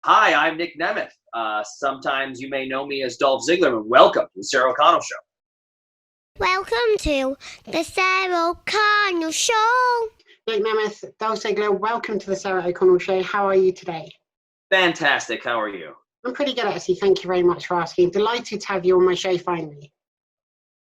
Hi, I'm Nic Nemeth. Sometimes you may know me as Dolph Ziggler, and welcome to the Sarah O'Connell Show. Welcome to the Sarah O'Connell Show. Nic Nemeth, Dolph Ziggler, welcome to the Sarah O'Connell Show. How are you today? Fantastic. How are you? I'm pretty good, actually. Thank you very much for asking. Delighted to have you on my show finally.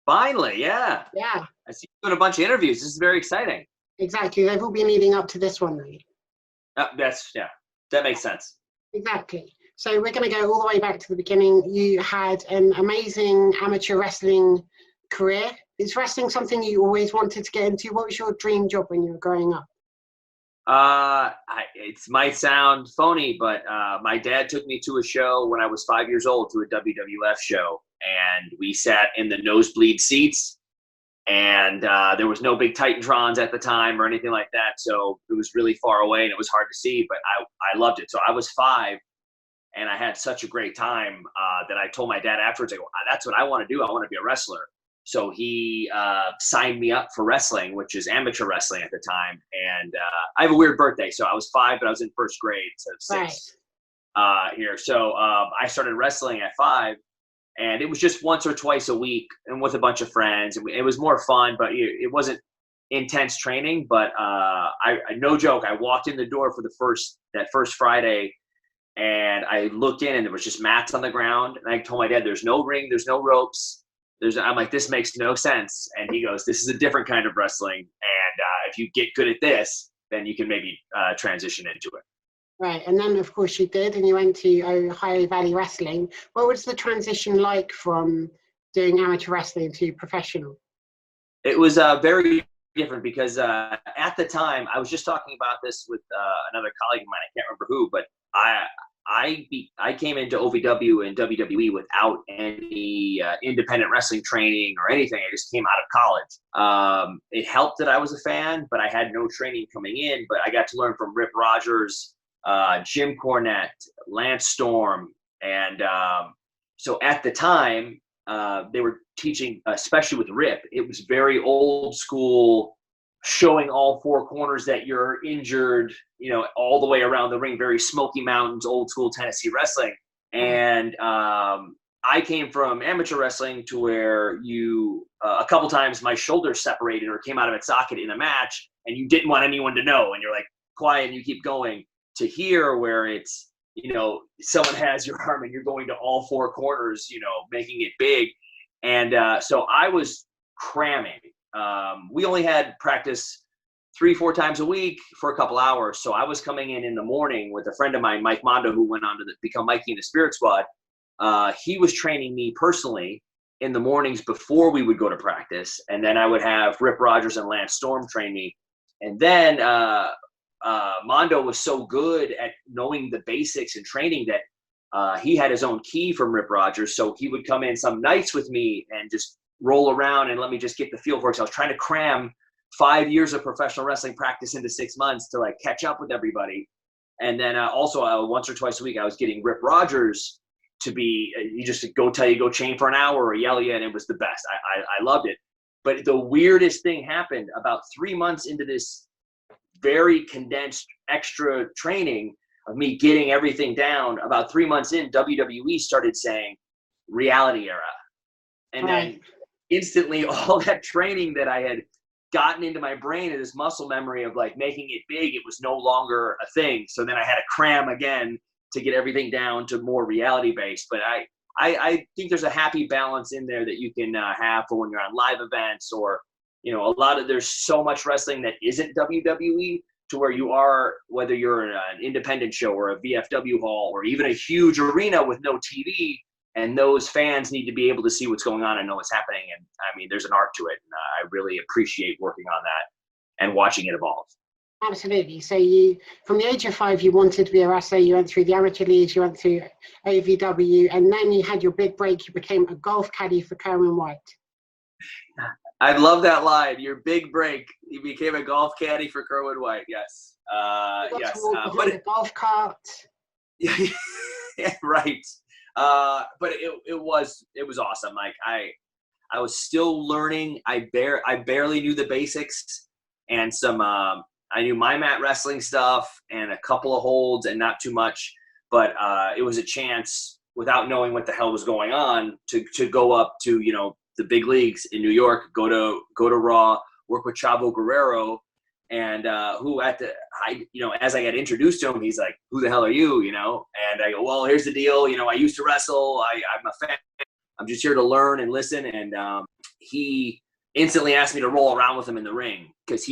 Finally, yeah. Yeah. I see you doing a bunch of interviews. This is very exciting. Exactly. They've all been leading up to this one, though. That makes sense. Exactly. So we're going to go all the way back to the beginning. You had an amazing amateur wrestling career. Is wrestling something you always wanted to get into? What was your dream job when you were growing up? It might sound phony, but my dad took me to a show when I was 5 years old, to a WWF show, and we sat in the nosebleed seats, and there was no big Titantrons at the time or anything like that, so it was really far away and it was hard to see, but I loved it. So I was 5, and I had such a great time that I told my dad afterwards, I go, that's what I want to do. I want to be a wrestler. So he signed me up for wrestling, which is amateur wrestling at the time. And I have a weird birthday. So I was 5, but I was in first grade instead of 6 here. So I started wrestling at 5. And it was just once or twice a week and with a bunch of friends. And it was more fun, but it wasn't intense training. But no joke, I walked in the door for that first Friday. And I looked in and there was just mats on the ground. And I told my dad, there's no ring, there's no ropes. I'm like, this makes no sense. And he goes, this is a different kind of wrestling. And if you get good at this, then you can maybe transition into it. Right. And then, of course, you did. And you went to Ohio Valley Wrestling. What was the transition like from doing amateur wrestling to professional? It was very different because at the time, I was just talking about this with another colleague of mine. I can't remember who, but I came into OVW and WWE without any independent wrestling training or anything. I just came out of college. It helped that I was a fan, but I had no training coming in. But I got to learn from Rip Rogers, Jim Cornette, Lance Storm. And so at the time, they were teaching, especially with Rip, it was very old school, showing all 4 corners that you're injured, all the way around the ring, very Smoky Mountains, old school Tennessee wrestling. And I came from amateur wrestling to where a couple times my shoulder separated or came out of its socket in a match, and you didn't want anyone to know, and you're like quiet and you keep going, to here where it's, someone has your arm and you're going to all 4 corners, making it big. And so I was cramming. We only had practice 3-4 times a week for a couple hours. So I was coming in the morning with a friend of mine, Mike Mondo, who went on to become Mikey in the Spirit Squad. He was training me personally in the mornings before we would go to practice. And then I would have Rip Rogers and Lance Storm train me. And then Mondo was so good at knowing the basics and training that he had his own key from Rip Rogers. So he would come in some nights with me and just roll around and let me just get the feel for it. So I was trying to cram 5 years of professional wrestling practice into 6 months to catch up with everybody. And then also once or twice a week, I was getting Rip Rogers to be, he just go chain for an hour or yell at you, and it was the best. I loved it. But the weirdest thing happened about 3 months into this very condensed extra training of me getting everything down. About 3 months in, WWE started saying reality era. And then instantly all that training that I had gotten into my brain and this muscle memory of making it big, it was no longer a thing. So then I had to cram again to get everything down to more reality based. But I think there's a happy balance in there that you can have for when you're on live events, or there's so much wrestling that isn't WWE, to where you are, whether you're in an independent show or a VFW hall or even a huge arena with no TV, and those fans need to be able to see what's going on and know what's happening. And I mean, there's an art to it, and I really appreciate working on that and watching it evolve. Absolutely. So from the age of 5, you wanted to be a wrestler. You went through the amateur leagues, you went through OVW, and then you had your big break. You became a golf caddy for Kerwin White. I love that line. Your big break. You became a golf caddy for Kerwin White. Yes. Yes. But a golf cart. Yeah, right. But it was awesome. I was still learning. I barely knew the basics, and some I knew my mat wrestling stuff and a couple of holds and not too much. but it was a chance without knowing what the hell was going on to go up to, you know, the big leagues in New York, go to Raw, work with Chavo Guerrero, and who you know, as I got introduced to him, he's like, "Who the hell are you?" You know, and I go, "Well, here's the deal. You know, I used to wrestle. I'm a fan. I'm just here to learn and listen." And he instantly asked me to roll around with him in the ring because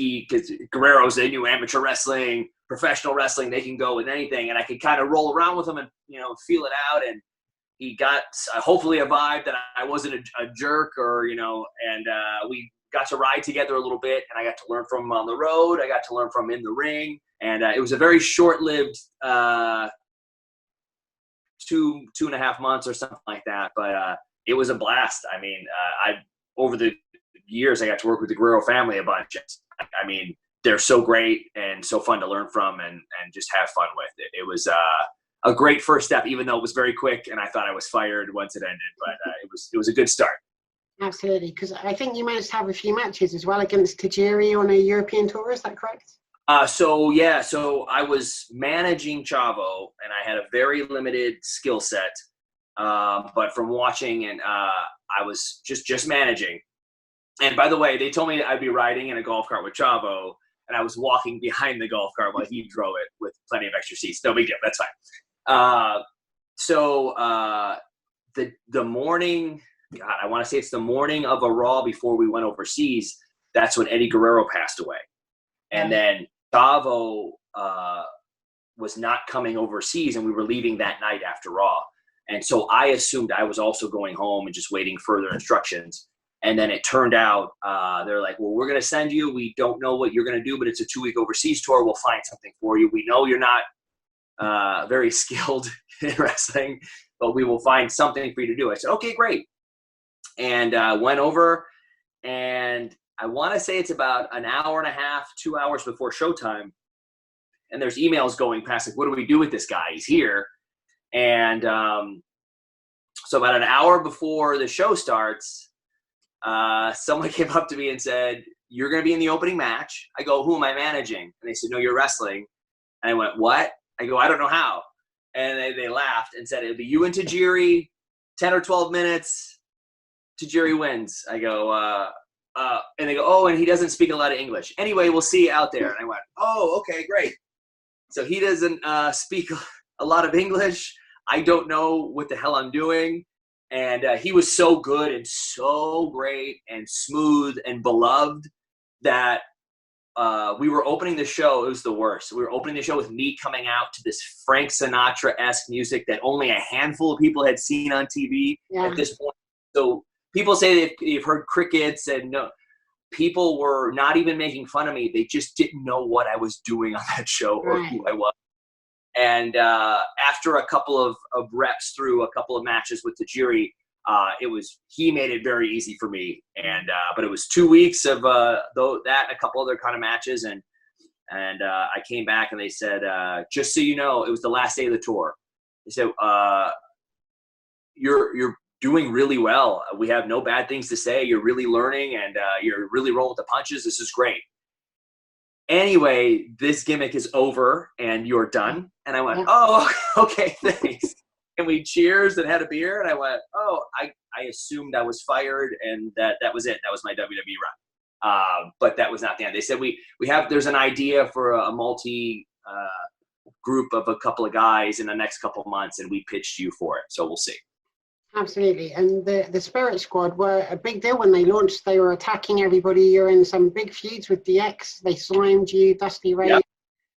Guerrero's, they knew amateur wrestling, professional wrestling, they can go with anything, and I could kind of roll around with him and, you know, feel it out. And he got hopefully a vibe that I wasn't a jerk, or, you know, and we got to ride together a little bit, and I got to learn from him on the road. I got to learn from him in the ring, and it was a very short-lived 2.5 months or something like that, but it was a blast. I mean, over the years, I got to work with the Guerrero family a bunch. I mean, they're so great and so fun to learn from and just have fun with. It was a great first step, even though it was very quick, and I thought I was fired once it ended, but it was a good start. Absolutely, because I think you managed to have a few matches as well against Tajiri on a European tour. Is that correct? So I was managing Chavo, and I had a very limited skill set. But from watching, and I was just managing. And by the way, they told me I'd be riding in a golf cart with Chavo, and I was walking behind the golf cart while he drove it with plenty of extra seats. No big deal. That's fine. The morning, God, I want to say it's the morning of a Raw before we went overseas. That's when Eddie Guerrero passed away. And then Chavo was not coming overseas, and we were leaving that night after Raw. And so I assumed I was also going home and just waiting further instructions. And then it turned out they're like, "Well, we're going to send you. We don't know what you're going to do, but it's a 2-week overseas tour. We'll find something for you. We know you're not very skilled in wrestling, but we will find something for you to do." I said, "Okay, great." And went over, and I want to say it's about an hour and a half, 2 hours before showtime. And there's emails going past, like, "What do we do with this guy? He's here." And so about an hour before the show starts, someone came up to me and said, "You're going to be in the opening match." I go, "Who am I managing?" And they said, "No, you're wrestling." And I went, "What?" I go, "I don't know how." And they laughed and said, "It'll be you and Tajiri, 10 or 12 minutes. Tajiri wins." I go, and they go, "Oh, and he doesn't speak a lot of English. Anyway, we'll see you out there." And I went, "Oh, okay, great." So he doesn't speak a lot of English. I don't know what the hell I'm doing. And he was so good and so great and smooth and beloved that we were opening the show. It was the worst. We were opening the show with me coming out to this Frank Sinatra-esque music that only a handful of people had seen on TV at this point. So people say they've heard crickets, and no, people were not even making fun of me. They just didn't know what I was doing on that show or who I was. And after a couple of reps through a couple of matches with Tajiri, he made it very easy for me. And but it was 2 weeks of that and a couple other kind of matches, and I came back and they said, "Just so you know, it was the last day of the tour." They said, "You're doing really well. We have no bad things to say. You're really learning, and you're really rolling with the punches. This is great. Anyway, this gimmick is over and you're done." And I went, "Oh, okay, thanks." And we cheers and had a beer, and I went, "Oh, I assumed I was fired, and that was it. That was my WWE run." But that was not the end. They said there's an idea for a multi group of a couple of guys in the next couple of months, and we pitched you for it. So we'll see. Absolutely. And the Spirit Squad were a big deal when they launched. They were attacking everybody. You're in some big feuds with DX. They slimed you, Dusty Ray,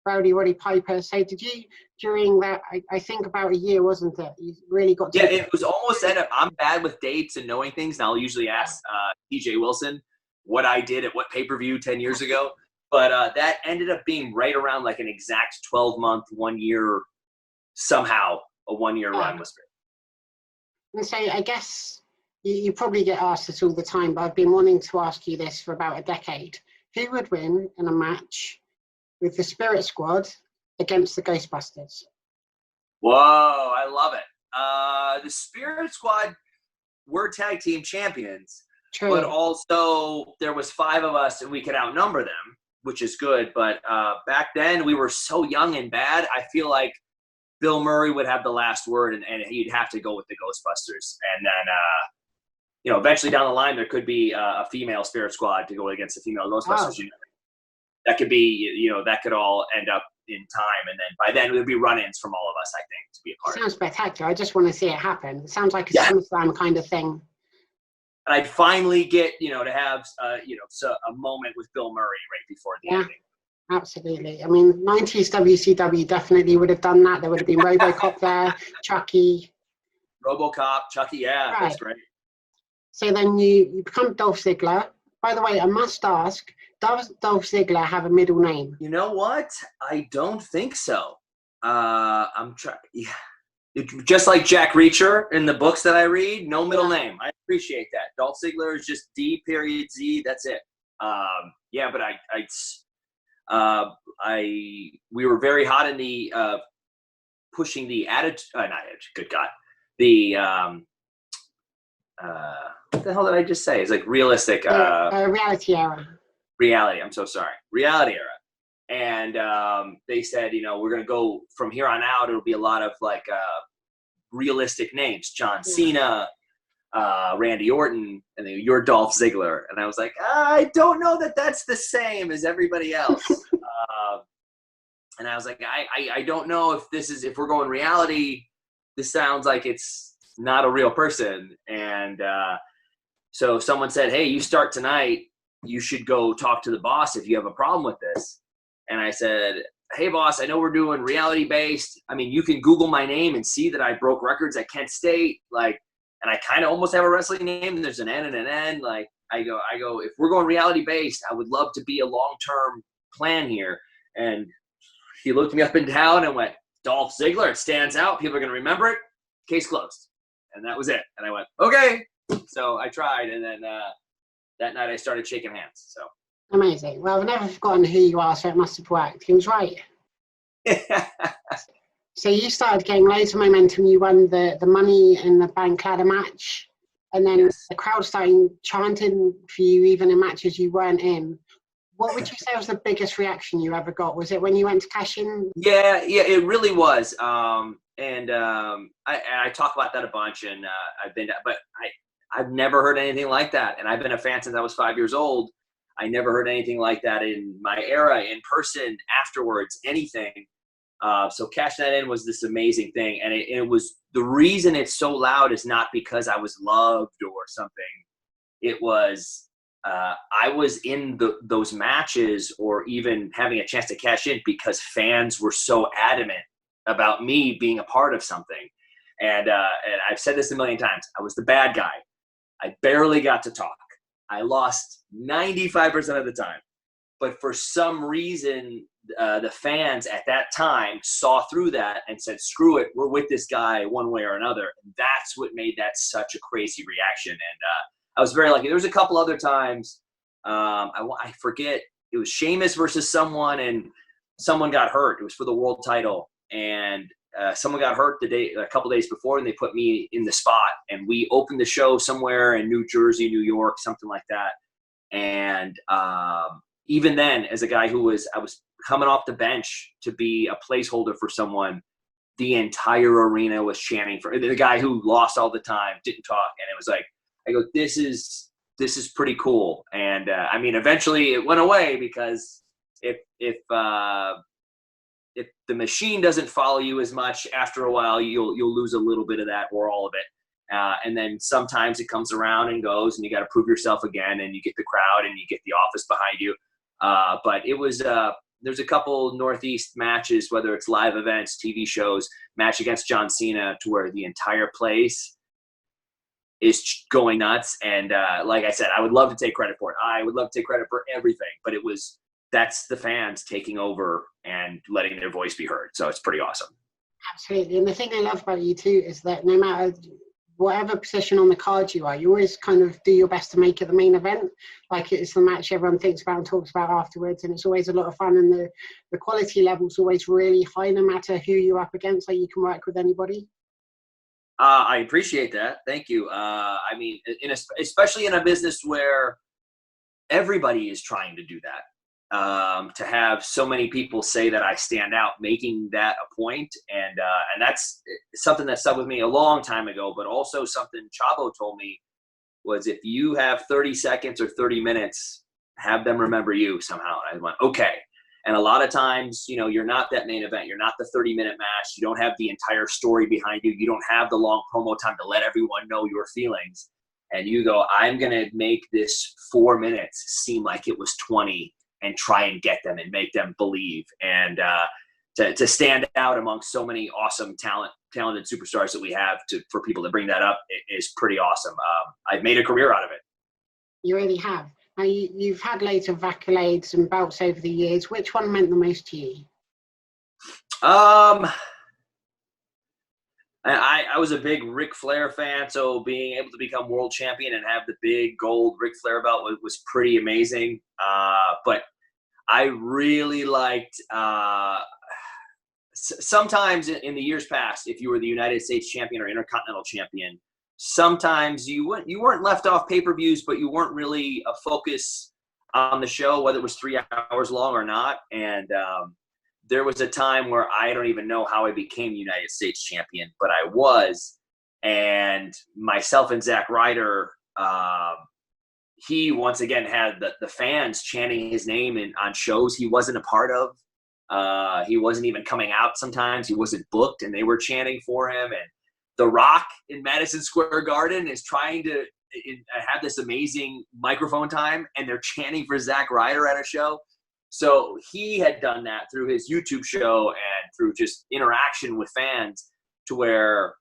Rowdy Roddy Piper. So did you, during that, I think about a year, wasn't it? You really got to... Yeah, it was almost I'm bad with dates and knowing things, and I'll usually ask TJ Wilson what I did at what pay-per-view 10 years ago. But that ended up being right around like an exact 12-month, 1 year, somehow a 1 year run was great. And so I guess you probably get asked this all the time, but I've been wanting to ask you this for about a decade. Who would win in a match with the Spirit Squad against the Ghostbusters? Whoa, I love it. The Spirit Squad were tag team champions. True. But also there was 5 of us and we could outnumber them, which is good. But back then we were so young and bad. I feel like Bill Murray would have the last word, and he'd have to go with the Ghostbusters. And then, eventually down the line, there could be a female Spirit Squad to go against the female Ghostbusters. Oh. That could be, that could all end up in time. And then by then, it would be run-ins from all of us, I think, to be a part of it. Sounds spectacular. I just want to see it happen. It sounds like a SummerSlam kind of thing. And I'd finally get, to have, a moment with Bill Murray right before the ending. Absolutely. I mean, 90s WCW definitely would have done that. There would have been RoboCop there, Chucky. RoboCop, Chucky, yeah, that's great. So then you become Dolph Ziggler. By the way, I must ask, does Dolph Ziggler have a middle name? You know what? I don't think so. I'm trying. Yeah. Just like Jack Reacher in the books that I read, no middle name. I appreciate that. Dolph Ziggler is just D.Z. That's it. But we were very hot in the pushing the attitude. Not attitude. Good God. The what the hell did I just say? It's like realistic. Reality era. Reality. I'm so sorry. Reality era. And they said, we're going to go from here on out. It'll be a lot of like realistic names. John Cena, Randy Orton, and then you're Dolph Ziggler. And I was like, I don't know that that's the same as everybody else. And I was like, I don't know if we're going reality, this sounds like it's not a real person. And so someone said, hey, you start tonight. You should go talk to the boss if you have a problem with this. And I said, hey, boss, I know we're doing reality-based. I mean, you can Google my name and see that I broke records at Kent State. Like, and I kind of almost have a wrestling name. There's an N and an N. Like, I go, if we're going reality-based, I would love to be a long-term plan here. And he looked me up and down and went, Dolph Ziggler, it stands out. People are going to remember it. Case closed. And that was it. And I went, okay. So I tried. And then that night I started shaking hands. So. Amazing. Well, I've never forgotten who you are, so it must have worked. He was right. So you started getting loads of momentum. You won the Money in the Bank ladder match. And then the crowd started chanting for you even in matches you weren't in. What would you say was the biggest reaction you ever got? Was it when you went to cash in? Yeah, it really was. I talk about that a bunch, and I've never heard anything like that. And I've been a fan since I was 5 years old. I never heard anything like that in my era, in person, afterwards, anything. So Cash That In was this amazing thing. And it was, the reason it's so loud is not because I was loved or something. It was, I was in those matches or even having a chance to cash in because fans were so adamant about me being a part of something. And I've said this a million times. I was the bad guy. I barely got to talk. I lost 95% of the time. But for some reason, the fans at that time saw through that and said, screw it, we're with this guy one way or another. And that's what made that such a crazy reaction. And I was very lucky. There was a couple other times, I forget, it was Sheamus versus someone, and someone got hurt. It was for the world title. And someone got hurt a couple days before, and they put me in the spot. And we opened the show somewhere in New Jersey, New York, something like that. And even then, as a guy I was coming off the bench to be a placeholder for someone, the entire arena was chanting for the guy who lost all the time, didn't talk. And it was like, I go, this is pretty cool. And I mean, eventually it went away because if the machine doesn't follow you as much, after a while, you'll lose a little bit of that or all of it. And then sometimes it comes around and goes, and you got to prove yourself again, and you get the crowd and you get the office behind you. But it was, there's a couple Northeast matches, whether it's live events, TV shows, match against John Cena, to where the entire place is going nuts. And like I said, I would love to take credit for it. I would love to take credit for everything, but that's the fans taking over and letting their voice be heard. So it's pretty awesome. Absolutely. And the thing I love about you too is that no matter whatever position on the card you are, you always kind of do your best to make it the main event. Like it's the match everyone thinks about and talks about afterwards. And it's always a lot of fun. And the quality level is always really high, no matter who you're up against. Like you can work with anybody. I appreciate that. Thank you. I mean, especially in a business where everybody is trying to do that. to have so many people say that I stand out, making that a point, and that's something that stuck with me a long time ago. But also something Chavo told me was, if you have 30 seconds or 30 minutes, have them remember you somehow. And I went, okay. And a lot of times, you know, you're not that main event. You're not the 30-minute match. You don't have the entire story behind you. You don't have the long promo time to let everyone know your feelings. And you go, I'm going to make this 4 minutes seem like it was 20 and try and get them and make them believe. And to stand out amongst so many awesome talented superstars that we have, for people to bring that up is pretty awesome. I've made a career out of it. You really have. Now, you've had loads of accolades and belts over the years. Which one meant the most to you? I was a big Ric Flair fan, so being able to become world champion and have the big gold Ric Flair belt was pretty amazing. But I really liked sometimes in the years past, if you were the United States champion or Intercontinental champion, sometimes you weren't left off pay-per-views, but you weren't really a focus on the show, whether it was 3 hours long or not. And there was a time where I don't even know how I became United States champion, but I was. And myself and Zack Ryder, he once again had the fans chanting his name on shows he wasn't a part of. He wasn't even coming out sometimes. He wasn't booked, and they were chanting for him. And The Rock in Madison Square Garden is trying to have this amazing microphone time, and they're chanting for Zack Ryder at a show. So he had done that through his YouTube show and through just interaction with fans, to where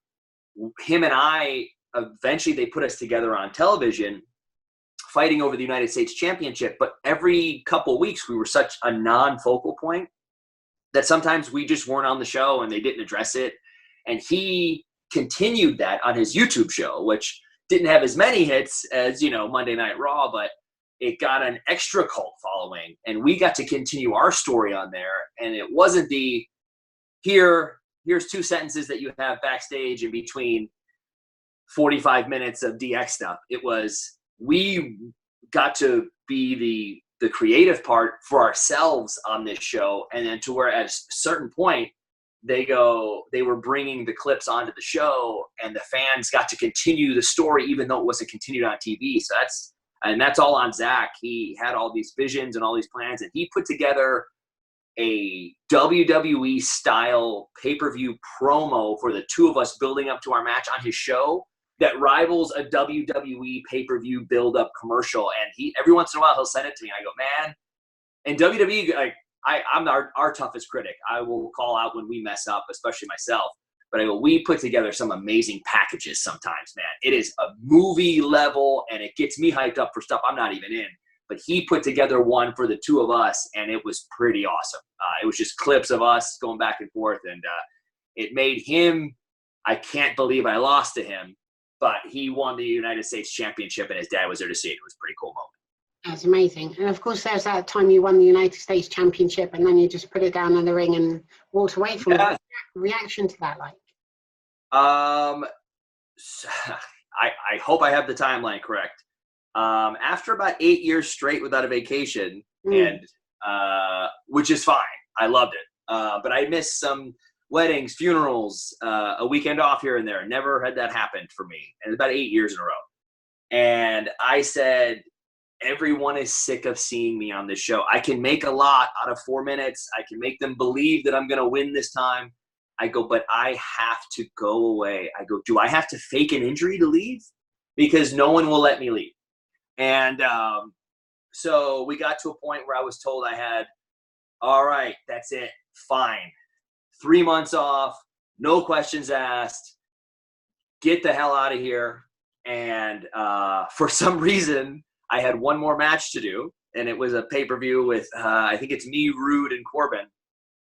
him and I, eventually they put us together on television fighting over the United States Championship. But every couple weeks we were such a non-focal point that sometimes we just weren't on the show and they didn't address it. And he continued that on his YouTube show, which didn't have as many hits as, you know, Monday Night Raw, but it got an extra cult following, and we got to continue our story on there. And it wasn't here's 2 sentences that you have backstage in between 45 minutes of DX stuff. It was, we got to be the creative part for ourselves on this show. And then to where at a certain point, they were bringing the clips onto the show, and the fans got to continue the story even though it wasn't continued on TV. So that's all on Zack. He had all these visions and all these plans, and he put together a WWE style pay-per-view promo for the two of us building up to our match on his show that rivals a WWE pay-per-view build-up commercial. And he, every once in a while, he'll send it to me. I go, man, and WWE, like, I'm our toughest critic. I will call out when we mess up, especially myself. But I go, we put together some amazing packages sometimes, man. It is a movie level, and it gets me hyped up for stuff I'm not even in. But he put together one for the two of us, and it was pretty awesome. It was just clips of us going back and forth, and it made him, I can't believe I lost to him, but he won the United States Championship, and his dad was there to see it. It was a pretty cool moment. That's amazing. And of course, there's that time you won the United States Championship, and then you just put it down in the ring and walked away from it. Reaction to that, like? I hope I have the timeline correct. After about 8 years straight without a vacation, and which is fine. I loved it. But I missed some weddings, funerals, a weekend off here and there. Never had that happen for me. And about 8 years in a row. And I said, everyone is sick of seeing me on this show. I can make a lot out of 4 minutes. I can make them believe that I'm going to win this time. I go, but I have to go away. I go, do I have to fake an injury to leave? Because no one will let me leave. And so we got to a point where I was told I had, all right, that's it, fine. 3 months off, no questions asked, get the hell out of here. And for some reason, I had one more match to do, and it was a pay-per-view with, I think it's me, Rude, and Corbin.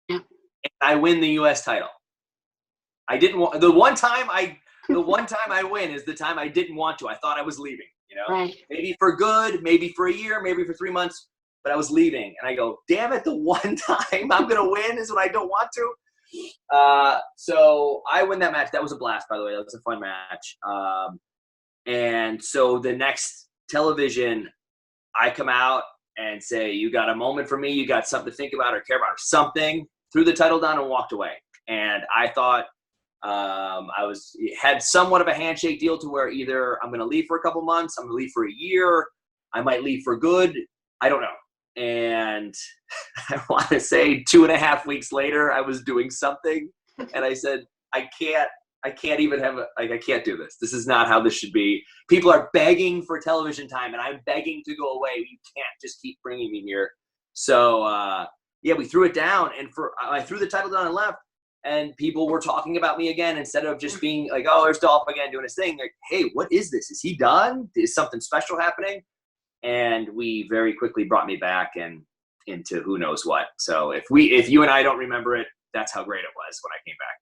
Yeah. And I win the U.S. title. I didn't want, the one time I win is the time I didn't want to. I thought I was leaving, you know, right. Maybe for good, maybe for a year, maybe for 3 months, but I was leaving. And I go, damn it, the one time I'm going to win is when I don't want to. So I win that match. That was a blast, by the way. That was a fun match. And so the next television, I come out and say, you got a moment for me, you got something to think about or care about or something, threw the title down and walked away. And I thought had somewhat of a handshake deal to where either I'm going to leave for a couple months, I'm going to leave for a year, I might leave for good. I don't know. And I want to say 2.5 weeks later, I was doing something and I said, I can't even have I can't do this. This is not how this should be. People are begging for television time and I'm begging to go away. You can't just keep bringing me here. So, we threw it down and I threw the title down and left. And people were talking about me again instead of just being like, oh, there's Dolph again doing his thing. Like, hey, what is this? Is he done? Is something special happening? And we very quickly brought me back and into who knows what. So if you and I don't remember it, that's how great it was when I came back.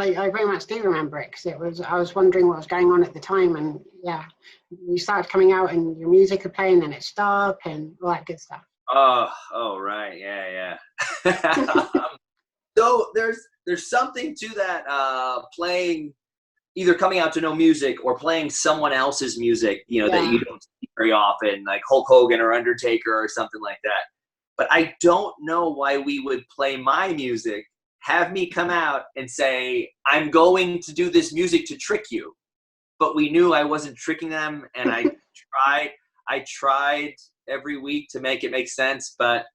I very much do remember it because I was wondering what was going on at the time, and yeah, you started coming out and your music would play and then it stopped and all that good stuff. Oh, right, yeah. So there's something to that playing, either coming out to no music or playing someone else's music, that you don't see very often, like Hulk Hogan or Undertaker or something like that. But I don't know why we would play my music, have me come out and say, I'm going to do this music to trick you. But we knew I wasn't tricking them, and I tried every week to make it make sense, but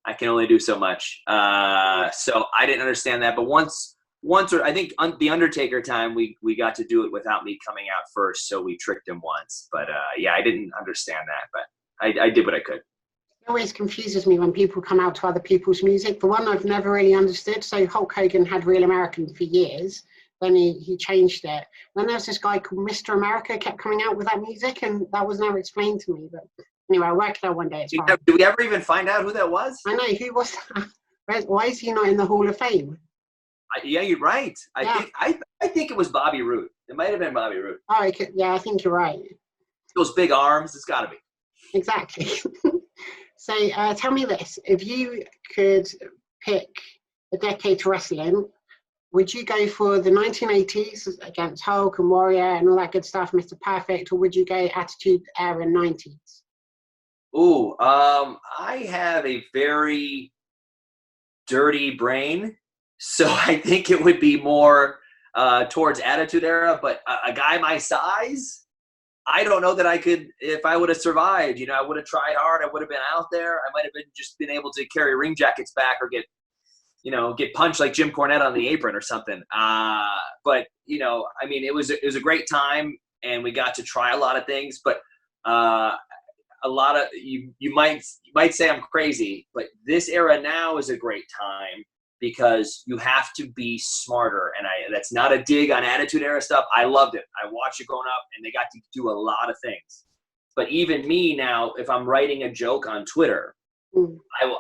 I can only do so much. So I didn't understand that. But once, or I think the Undertaker time, we got to do it without me coming out first. So we tricked him once. But I didn't understand that. But I did what I could. It always confuses me when people come out to other people's music. The one I've never really understood. So Hulk Hogan had Real American for years. Then he changed it. Then there was this guy called Mr. America kept coming out with that music, and that was never explained to me. But anyway, I worked it out one day. Did we ever even find out who that was? I know. Who was that? Why is he not in the Hall of Fame? Yeah, you're right. I think it was Bobby Roode. It might have been Bobby Roode. Oh, I think you're right. Those big arms, it's got to be. Exactly. So tell me this. If you could pick a decade to wrestling, would you go for the 1980s against Hulk and Warrior and all that good stuff, Mr. Perfect, or would you go Attitude Era 90s? Ooh, I have a very dirty brain, so I think it would be more towards Attitude Era, but a guy my size, I don't know that I could, if I would have survived, I would have tried hard, I would have been out there, I might have been able to carry ring jackets back or get punched like Jim Cornette on the apron or something. But it was a great time, and we got to try a lot of things, but a lot of you might say I'm crazy, but this era now is a great time because you have to be smarter. And that's not a dig on Attitude Era stuff. I loved it. I watched it growing up, and they got to do a lot of things. But even me now, if I'm writing a joke on Twitter,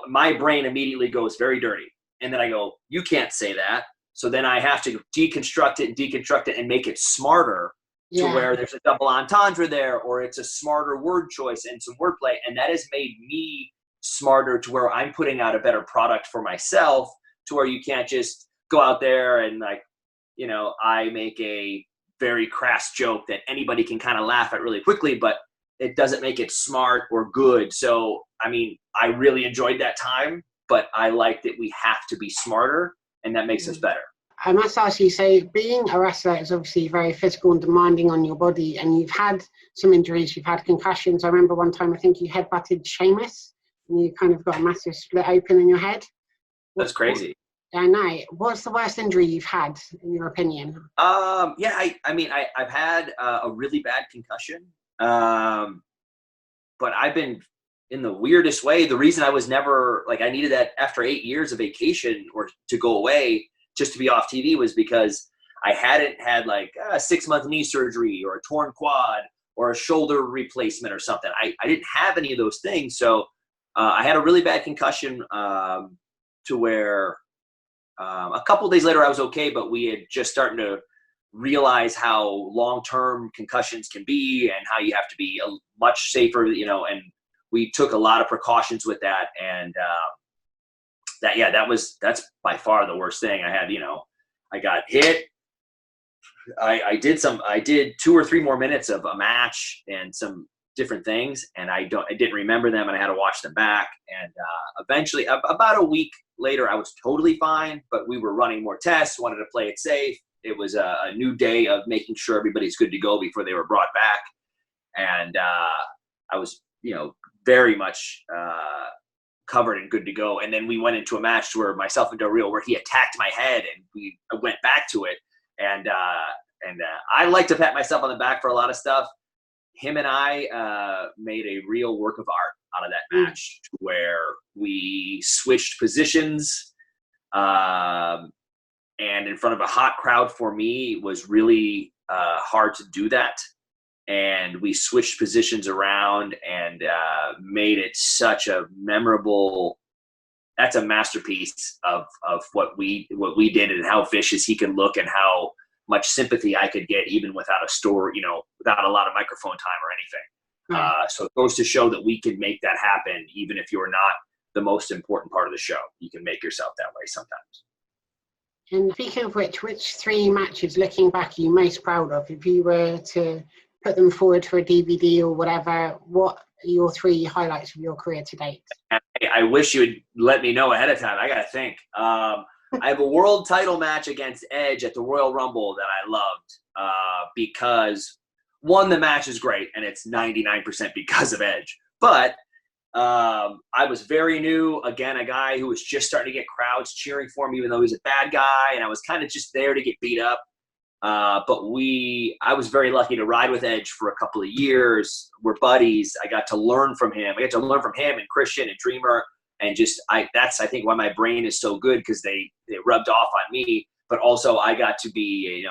my brain immediately goes very dirty. And then I go, you can't say that. So then I have to deconstruct it and make it smarter to where there's a double entendre there, or it's a smarter word choice and some wordplay. And that has made me smarter to where I'm putting out a better product for myself, to where you can't just go out there and I make a very crass joke that anybody can kind of laugh at really quickly, but it doesn't make it smart or good. So, I really enjoyed that time, but I like that we have to be smarter, and that makes us better. I must ask you, so being a wrestler is obviously very physical and demanding on your body, and you've had some injuries, you've had concussions. I remember one time, I think you headbutted Sheamus, and you kind of got a massive split open in your head. That's crazy. I know. What's the worst injury you've had, in your opinion? I've had a really bad concussion, but I've been in the weirdest way. The reason I was never, I needed that after 8 years of vacation or to go away just to be off TV was because I hadn't had a 6-month knee surgery or a torn quad or a shoulder replacement or something. I didn't have any of those things. So I had a really bad concussion to where a couple days later I was okay, but we had just starting to realize how long-term concussions can be and how you have to be much safer, and we took a lot of precautions with that. And that's by far the worst thing I had. I got hit. I did 2 or 3 more minutes of a match and some different things, and I didn't remember them, and I had to watch them back. And eventually, about a week later, I was totally fine, but we were running more tests, wanted to play it safe. It was a new day of making sure everybody's good to go before they were brought back. And I was, very much covered and good to go. And then we went into a match where myself and Del Rio, where he attacked my head, and we went back to it. And I like to pat myself on the back for a lot of stuff. Him and I made a real work of art out of that match, where we switched positions. And in front of a hot crowd, for me, was really hard to do that. And we switched positions around and made it such a memorable. That's a masterpiece of what we did, and how vicious he can look, and how much sympathy I could get even without a story, without a lot of microphone time or anything. So it goes to show that we can make that happen, even if you're not the most important part of the show. You can make yourself that way sometimes. And speaking of which 3 matches, looking back, are you most proud of? If you were to put them forward for a DVD or whatever, what are your 3 highlights of your career to date? I wish you would let me know ahead of time. I got to think. I have a world title match against Edge at the Royal Rumble that I loved because, one, the match is great, and it's 99% because of Edge. But I was very new. Again, a guy who was just starting to get crowds cheering for him, even though he was a bad guy, and I was kind of just there to get beat up. But I was very lucky to ride with Edge for a couple of years. We're buddies. I got to learn from him. I got to learn from him and Christian and Dreamer. And that's, I think, why my brain is so good, because they rubbed off on me. But also I got to be,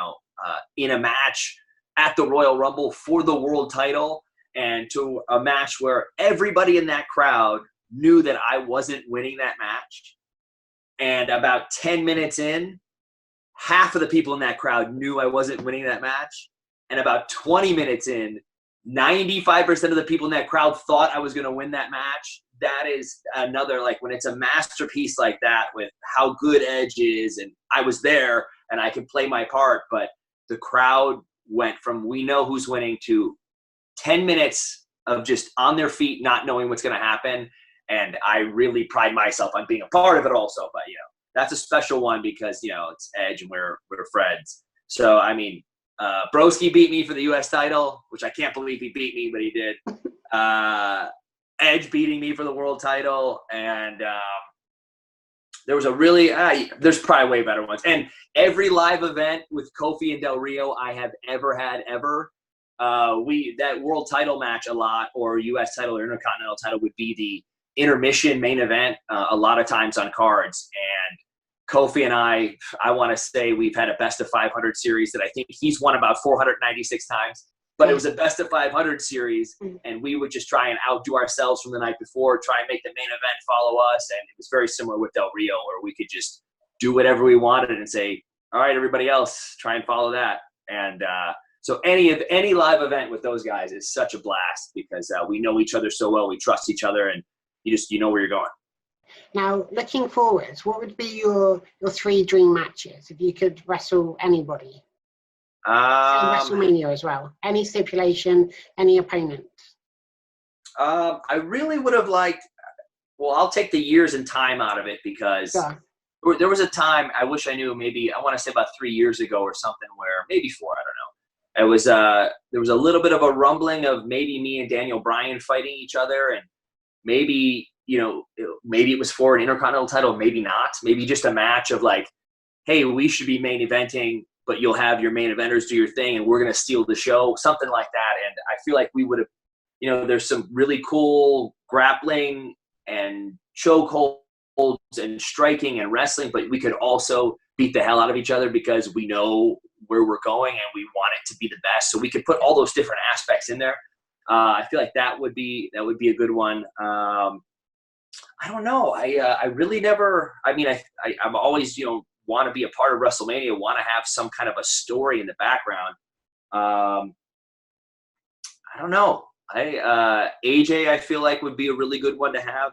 in a match at the Royal Rumble for the world title, and to a match where everybody in that crowd knew that I wasn't winning that match. And about 10 minutes in, half of the people in that crowd knew I wasn't winning that match. And about 20 minutes in, 95% of the people in that crowd thought I was going to win that match. That is another, when it's a masterpiece like that, with how good Edge is, and I was there and I could play my part, but the crowd went from "we know who's winning" to 10 minutes of just on their feet, not knowing what's going to happen. And I really pride myself on being a part of it also. But, that's a special one because, it's Edge and we're friends. So, Broski beat me for the U.S. title, which I can't believe he beat me, but he did. Edge beating me for the world title. And there was there's probably way better ones. And every live event with Kofi and Del Rio I have ever had ever, that world title match a lot, or U.S. title or Intercontinental title, would be the intermission main event a lot of times on cards. And Kofi and I want to say we've had a best of 500 series that I think he's won about 496 times. But it was a best of 500 series, and we would just try and outdo ourselves from the night before, try and make the main event follow us. And it was very similar with Del Rio, where we could just do whatever we wanted and say, all right, everybody else, try and follow that. And so any live event with those guys is such a blast, because we know each other so well, we trust each other, and you know where you're going. Now, looking forwards, what would be your 3 dream matches if you could wrestle anybody? WrestleMania as well. Any stipulation, any opponent? I really would have liked. Well, I'll take the years and time out of it, because there was a time, I wish I knew, maybe I want to say about 3 years ago or something, where maybe 4, I don't know. It was there was a little bit of a rumbling of maybe me and Daniel Bryan fighting each other, and maybe maybe it was for an Intercontinental title, maybe not. Maybe just a match of hey, we should be main eventing, but you'll have your main eventers do your thing, and we're going to steal the show, something like that. And I feel like we would have, there's some really cool grappling and chokeholds and striking and wrestling, but we could also beat the hell out of each other because we know where we're going and we want it to be the best. So we could put all those different aspects in there. I feel like that would be a good one. I don't know. I really never. I'm always want to be a part of WrestleMania. Want to have some kind of a story in the background. I don't know. AJ, I feel like would be a really good one to have.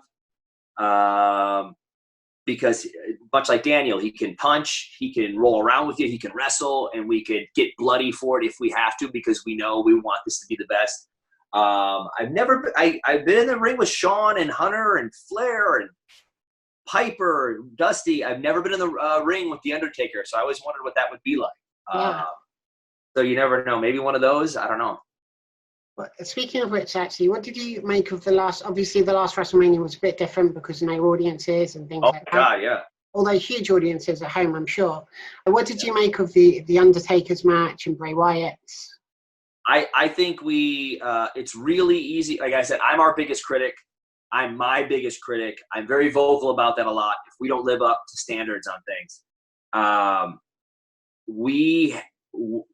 Because much like Daniel, he can punch, he can roll around with you, he can wrestle, and we could get bloody for it if we have to, because we know we want this to be the best. I've been in the ring with Shawn and Hunter and Flair and Piper and Dusty. I've never been in the ring with The Undertaker, so I always wondered what that would be like. Yeah. So you never know. Maybe one of those. I don't know. But speaking of which, actually, what did you make of the last? Obviously, the last WrestleMania was a bit different because no audiences and things like that. Oh God, yeah. Although huge audiences at home, I'm sure. What did you make of the Undertaker's match and Bray Wyatt's? I think it's really easy. Like I said, I'm our biggest critic. I'm my biggest critic. I'm very vocal about that a lot. If we don't live up to standards on things, we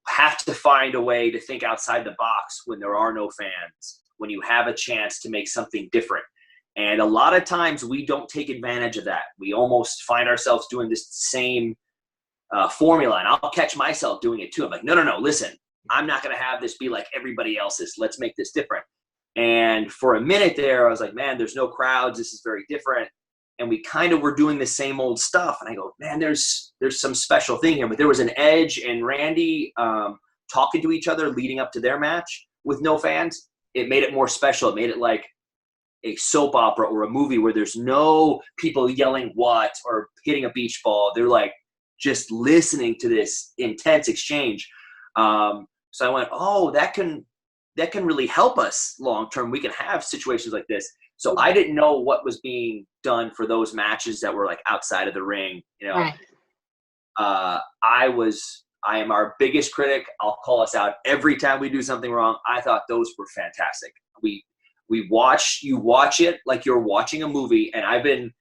have to find a way to think outside the box when there are no fans, when you have a chance to make something different. And a lot of times we don't take advantage of that. We almost find ourselves doing this same formula. And I'll catch myself doing it too. I'm like, no, listen, I'm not going to have this be like everybody else's. Let's make this different. And for a minute there, I was like, man, there's no crowds. This is very different. And we kind of were doing the same old stuff. And I go, man, there's some special thing here. But there was an Edge and Randy talking to each other leading up to their match with no fans. It made it more special. It made it like a soap opera or a movie where there's no people yelling what or hitting a beach ball. They're like just listening to this intense exchange. So I went, oh, that can really help us long term. We can have situations like this. So I didn't know what was being done for those matches that were like outside of the ring. You know, Right. I am our biggest critic. I'll call us out every time we do something wrong. I thought those were fantastic. You watch it like you're watching a movie. And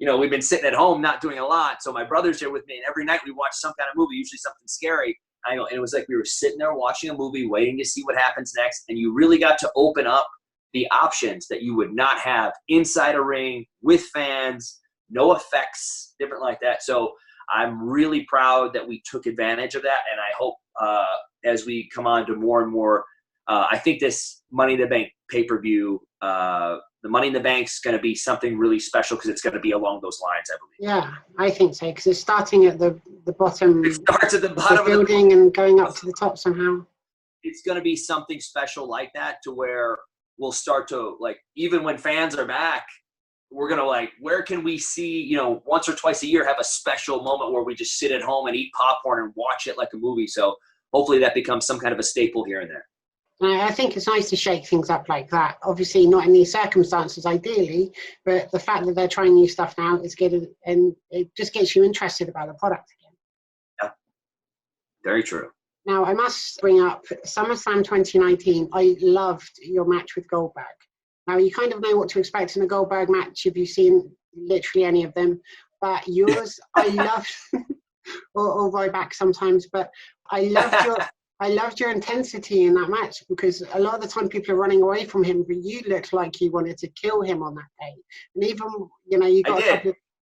we've been sitting at home not doing a lot. So my brother's here with me, and every night we watch some kind of movie, usually something scary. And it was like we were sitting there watching a movie, waiting to see what happens next. And you really got to open up the options that you would not have inside a ring with fans, no effects, different like that. So I'm really proud that we took advantage of that. And I hope as we come on to more and more, I think this Money in the Bank pay-per-view, the Money in the Bank's going to be something really special because it's going to be along those lines, I believe. Yeah, I think so, because it's starting at the bottom. It starts at the bottom of the building and going up to the top somehow. It's going to be something special like that, to where we'll start to, like, even when fans are back, we're going to, like, where can we see, once or twice a year, have a special moment where we just sit at home and eat popcorn and watch it like a movie. So hopefully that becomes some kind of a staple here and there. I think it's nice to shake things up like that. Obviously, not in these circumstances, ideally, but the fact that they're trying new stuff now is good, and it just gets you interested about the product again. Yeah, very true. Now, I must bring up SummerSlam 2019. I loved your match with Goldberg. Now, you kind of know what to expect in a Goldberg match if you've seen literally any of them, but yours, I loved, or right back sometimes, but I loved your intensity in that match, because a lot of the time people are running away from him, but you looked like you wanted to kill him on that day. And even,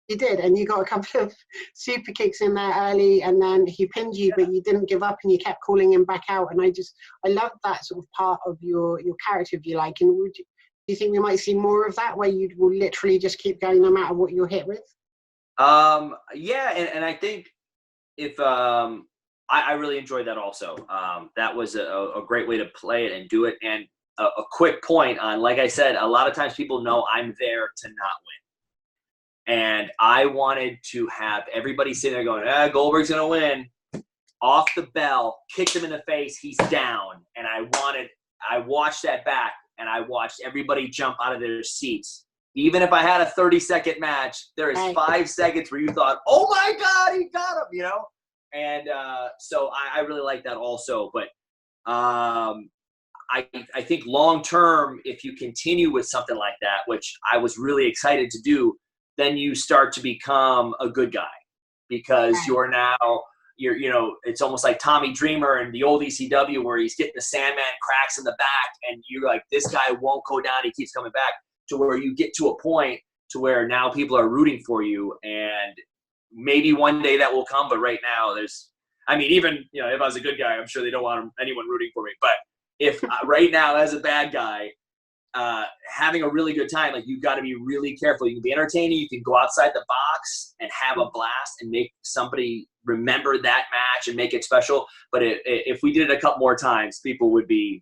you did, and you got a couple of super kicks in there early, and then he pinned you, but you didn't give up and you kept calling him back out. And I love that sort of part of your character, if you like. And do you think we might see more of that, where you will literally just keep going no matter what you're hit with? Yeah, and I think if I really enjoyed that also. That was a great way to play it and do it. And a quick point on, like I said, a lot of times people know I'm there to not win. And I wanted to have everybody sitting there going, Goldberg's going to win. Off the bell, kicked him in the face, he's down. And I watched that back, and I watched everybody jump out of their seats. Even if I had a 30-second match, there is 5 seconds where you thought, oh my God, he got him, And so I really like that also. But I think long term, if you continue with something like that, which I was really excited to do, then you start to become a good guy, because you're it's almost like Tommy Dreamer in the old ECW, where he's getting the Sandman cracks in the back, and you're like, this guy won't go down. He keeps coming back, to where you get to a point to where now people are rooting for you. And maybe one day that will come, but right now even if I was a good guy, I'm sure they don't want anyone rooting for me. But if right now, as a bad guy, having a really good time, like, you've got to be really careful. You can be entertaining, you can go outside the box and have a blast and make somebody remember that match and make it special. But if we did it a couple more times, people would be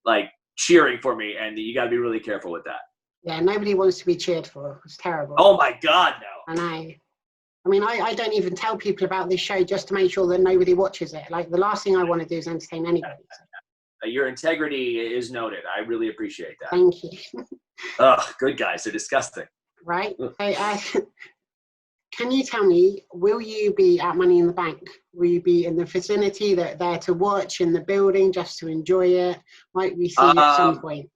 like cheering for me, and you got to be really careful with that. Yeah, nobody wants to be cheered for. It's terrible. Oh my God, no. I know. I mean, I don't even tell people about this show just to make sure that nobody watches it. Like, the last thing I want to do is entertain anybody. So. Your integrity is noted. I really appreciate that. Thank you. Ugh, good guys. They're disgusting. Right. So, can you tell me, will you be at Money in the Bank? Will you be in the vicinity, there to watch, in the building, just to enjoy it? Might we see you at some point?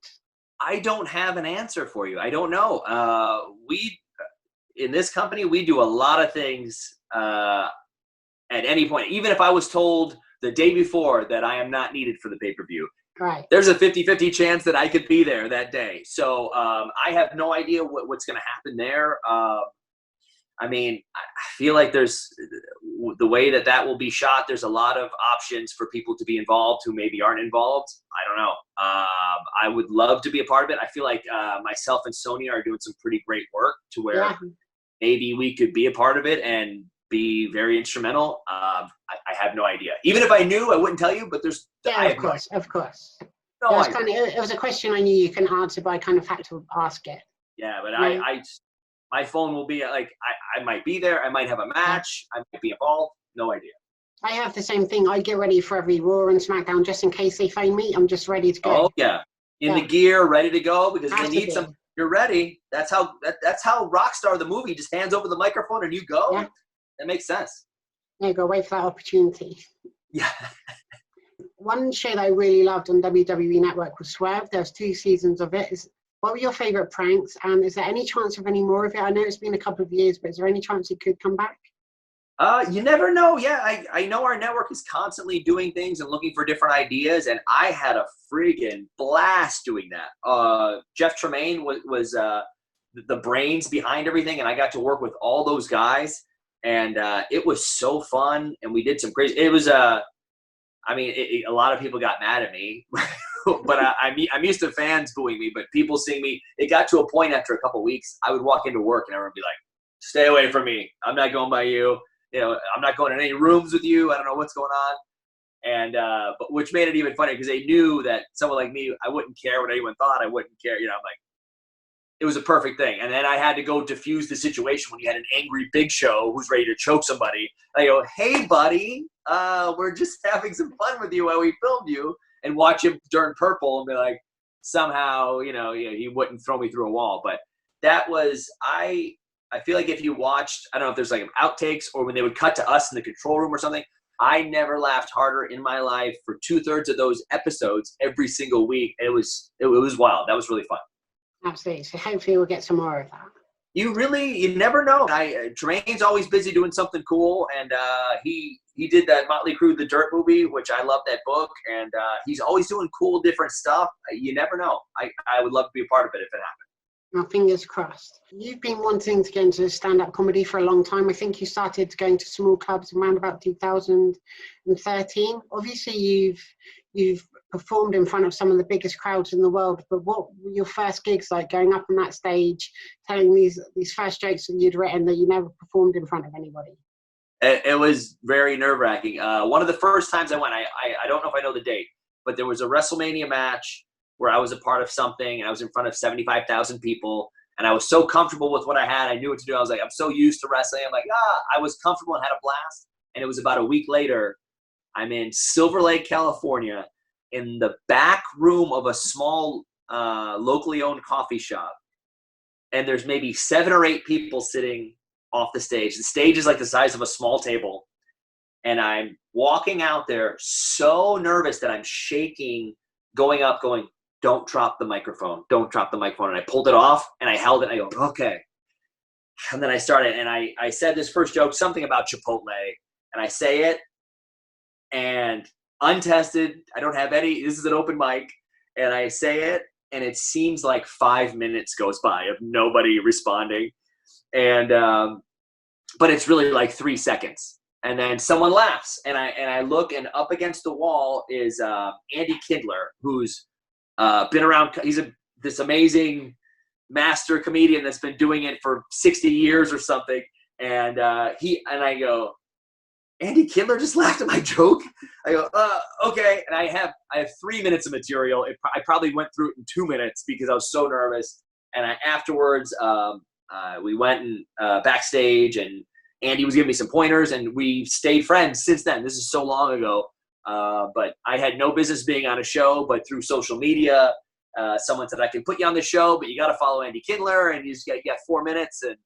I don't have an answer for you. I don't know. In this company, we do a lot of things at any point. Even if I was told the day before that I am not needed for the pay-per-view, right, there's a 50-50 chance that I could be there that day. So I have no idea what's going to happen there. I mean, I feel like there's the way that will be shot. There's a lot of options for people to be involved who maybe aren't involved. I don't know. I would love to be a part of it. I feel like myself and Sonia are doing some pretty great work to where maybe we could be a part of it and be very instrumental. I have no idea. Even if I knew, I wouldn't tell you. But there's of course. No, it was a question I knew you can answer, but I kind of had to ask it. Yeah, but my phone will be like, I might be there. I might have a match. I might be involved. No idea. I have the same thing. I get ready for every Raw and SmackDown just in case they phone me. I'm just ready to go. Oh, yeah. In the gear, ready to go because they need some. You're ready. That's how Rockstar, the movie, just hands over the microphone and you go. Yeah. That makes sense. Yeah, go wait for that opportunity. Yeah. One show that I really loved on WWE Network was Swerved. There's 2 seasons of it. What were your favorite pranks? And is there any chance of any more of it? I know it's been a couple of years, but is there any chance it could come back? You never know. Yeah, I know our network is constantly doing things and looking for different ideas, and I had a friggin' blast doing that. Jeff Tremaine was the brains behind everything, and I got to work with all those guys, and it was so fun, and we did some crazy – it was a lot of people got mad at me, but I'm used to fans booing me, but people seeing me – it got to a point after a couple weeks, I would walk into work, and everyone would be like, stay away from me. I'm not going by you. I'm not going in any rooms with you. I don't know what's going on. And, but which made it even funnier because they knew that someone like me, I wouldn't care what anyone thought. I wouldn't care. I'm like, it was a perfect thing. And then I had to go diffuse the situation when you had an angry Big Show who's ready to choke somebody. I go, hey, buddy, we're just having some fun with you while we filmed you, and watch him turn purple and be like, somehow, he wouldn't throw me through a wall. But that was, I feel like if you watched, I don't know if there's like outtakes or when they would cut to us in the control room or something, I never laughed harder in my life for 2/3 of those episodes every single week. It was wild. That was really fun. Absolutely. So hopefully we'll get some more of that. You never know. Tremaine's always busy doing something cool, and he did that Motley Crue The Dirt movie, which I love that book, and he's always doing cool, different stuff. You never know. I would love to be a part of it if it happened. Well, fingers crossed. You've been wanting to get into stand-up comedy for a long time. I think you started going to small clubs around about 2013. Obviously, you've performed in front of some of the biggest crowds in the world, but what were your first gigs like, going up on that stage, telling these first jokes that you'd written that you never performed in front of anybody? It was very nerve-wracking. One of the first times I went, I don't know if I know the date, but there was a WrestleMania match where I was a part of something, and I was in front of 75,000 people, and I was so comfortable with what I had. I knew what to do. I was like, I'm so used to wrestling. I'm like, I was comfortable and had a blast. And it was about a week later, I'm in Silver Lake, California, in the back room of a small locally owned coffee shop, and there's maybe 7 or 8 people sitting off the stage. The stage is like the size of a small table, and I'm walking out there so nervous that I'm shaking, going up, going, don't drop the microphone. Don't drop the microphone. And I pulled it off, and I held it, and I go, okay. And then I started, and I said this first joke, something about Chipotle, and I say it, and untested, I don't have any, this is an open mic, and I say it, and it seems like 5 minutes goes by of nobody responding. And, but it's really like 3 seconds. And then someone laughs, and I look, and up against the wall is Andy Kindler, who's been around. He's this amazing master comedian that's been doing it for 60 years or something. And I go, Andy Kindler just laughed at my joke. I go, okay. And I have 3 minutes of material. I probably went through it in 2 minutes because I was so nervous. And afterwards, we went backstage, and Andy was giving me some pointers, and we stayed friends since then. This is so long ago. But I had no business being on a show, but through social media, someone said, I can put you on the show, but you got to follow Andy Kindler, and you got 4 minutes. And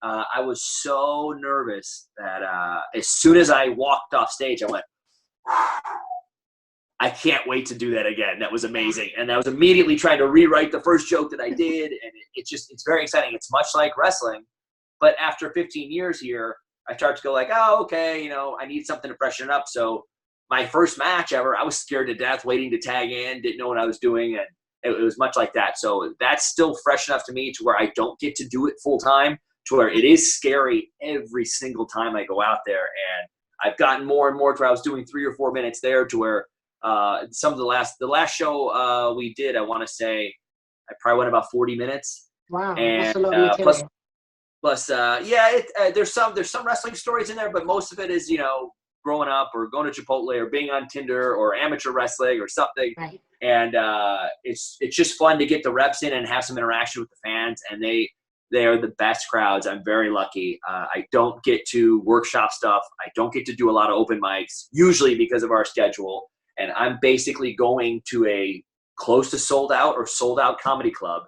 I was so nervous that as soon as I walked off stage, I went, I can't wait to do that again. That was amazing. And I was immediately trying to rewrite the first joke that I did. And it's very exciting. It's much like wrestling. But after 15 years here, I start to go like, oh, okay, I need something to freshen it up. So my first match ever, I was scared to death, waiting to tag in, didn't know what I was doing. And it was much like that. So that's still fresh enough to me to where I don't get to do it full time, to where it is scary every single time I go out there. And I've gotten more and more to where I was doing 3 or 4 minutes there, to where some of the last show we did, I want to say I probably went about 40 minutes. Wow, and that's a lot of material. plus there's some wrestling stories in there, but most of it is growing up or going to Chipotle or being on Tinder or amateur wrestling or something. Right. And it's just fun to get the reps in and have some interaction with the fans, and they are the best crowds. I'm very lucky. I don't get to workshop stuff. I don't get to do a lot of open mics, usually because of our schedule. And I'm basically going to a close to sold out comedy club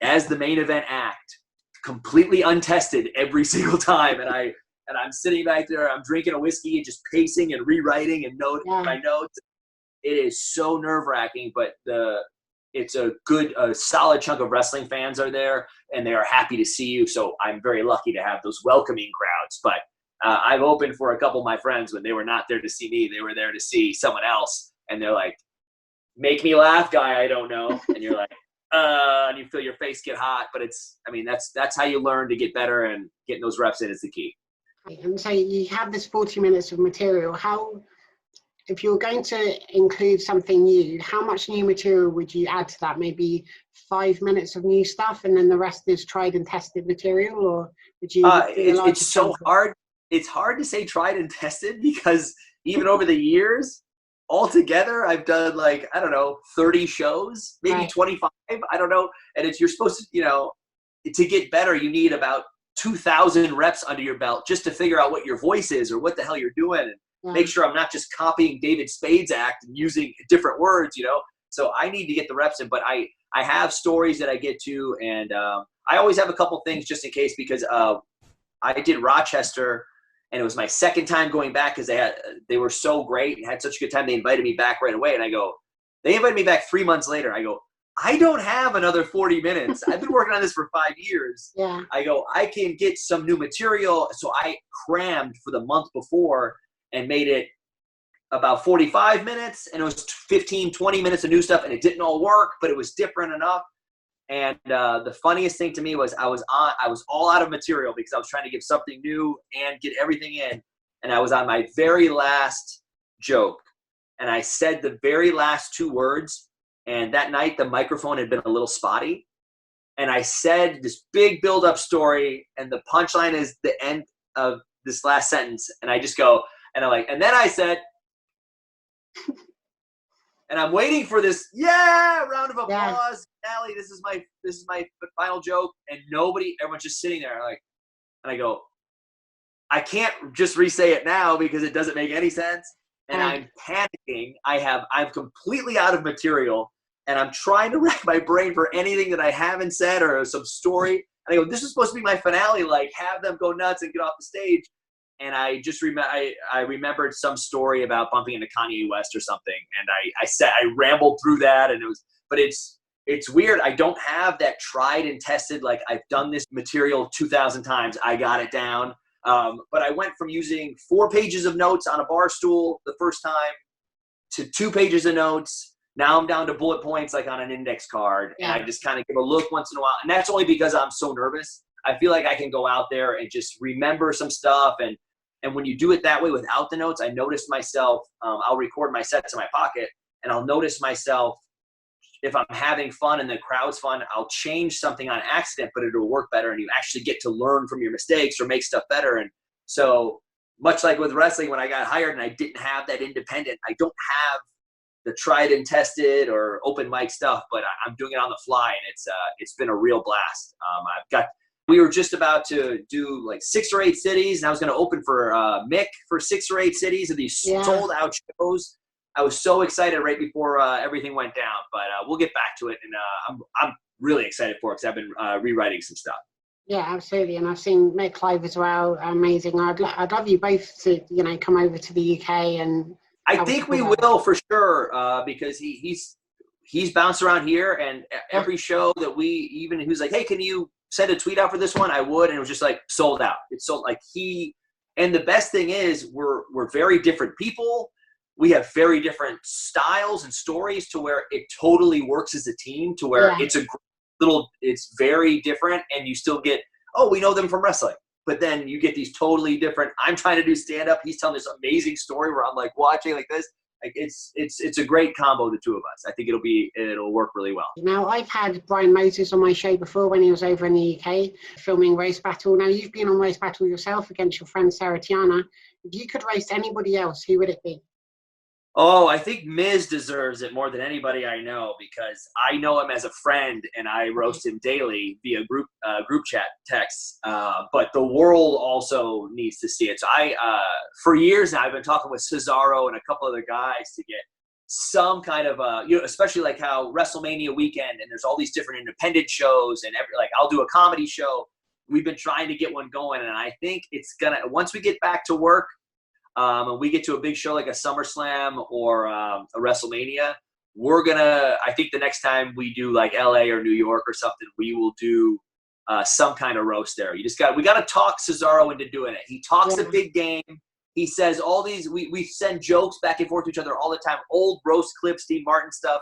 as the main event act, completely untested every single time. And I'm sitting back there, I'm drinking a whiskey and just pacing and rewriting and my notes. It is so nerve-wracking, but it's a solid chunk of wrestling fans are there, and they are happy to see you. So I'm very lucky to have those welcoming crowds. But I've opened for a couple of my friends when they were not there to see me. They were there to see someone else. And they're like, make me laugh, guy I don't know. And you're like, and you feel your face get hot. But that's how you learn to get better, and getting those reps in is the key. And so you have this 40 minutes of material. If you're going to include something new, how much new material would you add to that? Maybe 5 minutes of new stuff, and then the rest is tried and tested material, or would you? It's so hard. It's hard to say tried and tested, because even over the years, altogether, I've done 30 shows, maybe right. 25. I don't know. And you're supposed to, to get better, you need about 2,000 reps under your belt just to figure out what your voice is or what the hell you're doing. And make sure I'm not just copying David Spade's act and using different words, So I need to get the reps in, but I have stories that I get to, and I always have a couple things just in case, because I did Rochester, and it was my second time going back because they were so great and had such a good time. They invited me back right away, and they invited me back 3 months later. I go, I don't have another 40 minutes. I've been working on this for 5 years. Yeah. I go, I can get some new material. So I crammed for the month before and made it about 45 minutes, and it was 15, 20 minutes of new stuff, and it didn't all work, but it was different enough. And the funniest thing to me was I was all out of material because I was trying to give something new and get everything in. And I was on my very last joke, and I said the very last 2 words. And that night the microphone had been a little spotty, and I said this big build-up story, and the punchline is the end of this last sentence. And I just go, and I'm like, and then I said, and I'm waiting for this round of applause. Allie, this is my final joke, and everyone's just sitting there and I go, I can't just re-say it now because it doesn't make any sense. And I'm panicking. I'm completely out of material, and I'm trying to rack my brain for anything that I haven't said or some story. And I go, this is supposed to be my finale, have them go nuts and get off the stage. And I just I remembered some story about bumping into Kanye West or something, and I rambled through that, and it's weird. I don't have that tried and tested, I've done this material 2,000 times, I got it down. But I went from using 4 pages of notes on a bar stool the first time to 2 pages of notes. Now I'm down to bullet points on an index card, and I just kind of give a look once in a while. And that's only because I'm so nervous. I feel like I can go out there and just remember some stuff. And when you do it that way without the notes, I noticed myself, I'll record my sets in my pocket, and I'll notice myself, if I'm having fun and the crowd's fun, I'll change something on accident, but it'll work better, and you actually get to learn from your mistakes or make stuff better. And so much like with wrestling, when I got hired and I didn't have that independent, I don't have the tried and tested or open mic stuff, but I'm doing it on the fly, and it's been a real blast. We were just about to do like 6 or 8 cities, and I was going to open for Mick for 6 or 8 cities of these sold out shows. I was so excited right before everything went down, but we'll get back to it, and I'm really excited for it because I've been rewriting some stuff. Yeah, absolutely, and I've seen Mick live as well. Amazing. I'd love you both to come over to the UK, and I think we will for sure because he's bounced around here, and every show that he was like, hey, can you send a tweet out for this one? I would, and it was just like sold out. It's sold like and the best thing is we're very different people. We have very different styles and stories to where it totally works as a team, to where it's very different, and you still get, we know them from wrestling. But then you get these totally different, I'm trying to do stand-up, he's telling this amazing story where I'm like watching like this. Like it's a great combo, the two of us. I think it'll work really well. Now, I've had Brian Moses on my show before when he was over in the UK filming Roast Battle. Now, you've been on Roast Battle yourself against your friend Sarah Tiana. If you could roast anybody else, who would it be? Oh, I think Miz deserves it more than anybody I know, because I know him as a friend and I roast him daily via group chat texts. But the world also needs to see it. So for years now, I've been talking with Cesaro and a couple other guys to get some kind of especially like how WrestleMania weekend and there's all these different independent shows and I'll do a comedy show. We've been trying to get one going, and I think it's once we get back to work. And we get to a big show like a SummerSlam or a WrestleMania, I think the next time we do like LA or New York or something, we will do some kind of roast there. We got to talk Cesaro into doing it. He talks a big game. He says all these, we send jokes back and forth to each other all the time, old roast clips, Steve Martin stuff.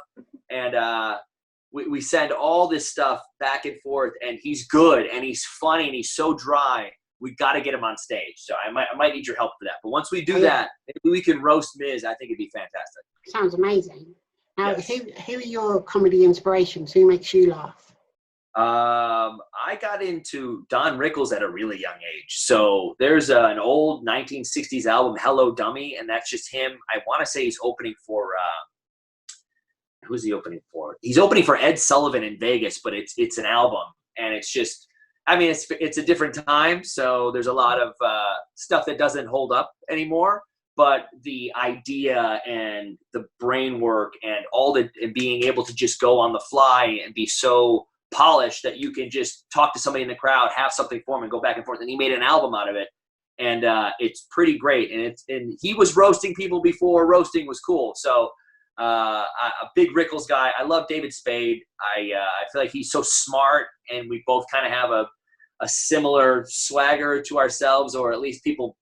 And we send all this stuff back and forth, and he's good and he's funny and he's so dry. We got to get him on stage. So I might need your help for that. But once we do that, maybe we can roast Miz. I think it'd be fantastic. Sounds amazing. Now, who are your comedy inspirations? Who makes you laugh? I got into Don Rickles at a really young age. So there's an old 1960s album, Hello Dummy, and that's just him. I want to say he's opening for who's he opening for? He's opening for Ed Sullivan in Vegas, but it's an album, and it's just, I mean, it's a different time, so there's a lot of stuff that doesn't hold up anymore. But the idea and the brain work and and being able to just go on the fly and be so polished that you can just talk to somebody in the crowd, have something for him, and go back and forth. And he made an album out of it, and it's pretty great. And he was roasting people before roasting was cool. So a big Rickles guy. I love David Spade. I feel like he's so smart, and we both kind of have a similar swagger to ourselves, or at least people,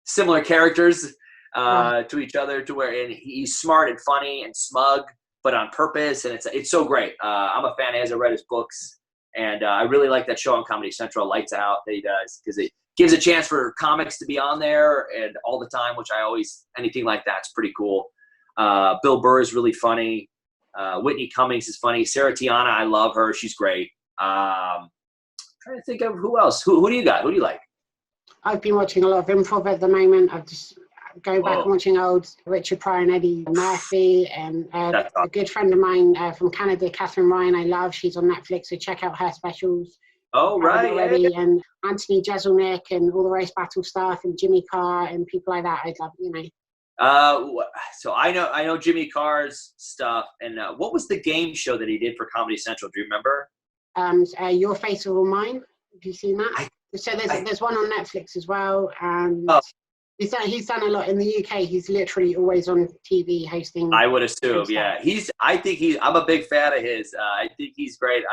similar characters to each other, to where, and he's smart and funny and smug, but on purpose. And it's so great. I'm a fan as I read his books, and I really like that show on Comedy Central, Lights Out, that he does, because it gives a chance for comics to be on there and all the time, which anything like that's pretty cool. Bill Burr is really funny. Whitney Cummings is funny. Sarah Tiana, I love her. She's great. Trying to think of who else. Who do you got? Who do you like? I've been watching a lot of improv at the moment. I've just going back and watching old Richard Pryor and Eddie Murphy, and a good friend of mine from Canada, Catherine Ryan, I love. She's on Netflix, so check out her specials. Oh, right. Already. Yeah. And Anthony Jeselnik and all the Roast Battle stuff, and Jimmy Carr and people like that. I'd love, So I know Jimmy Carr's stuff. And what was the game show that he did for Comedy Central? Do you remember? Your Face or Mine. Have you seen that? There's one on Netflix as well, and he's done a lot in the UK. He's literally always on TV hosting. I would assume, yeah. I'm a big fan of his. I think he's great.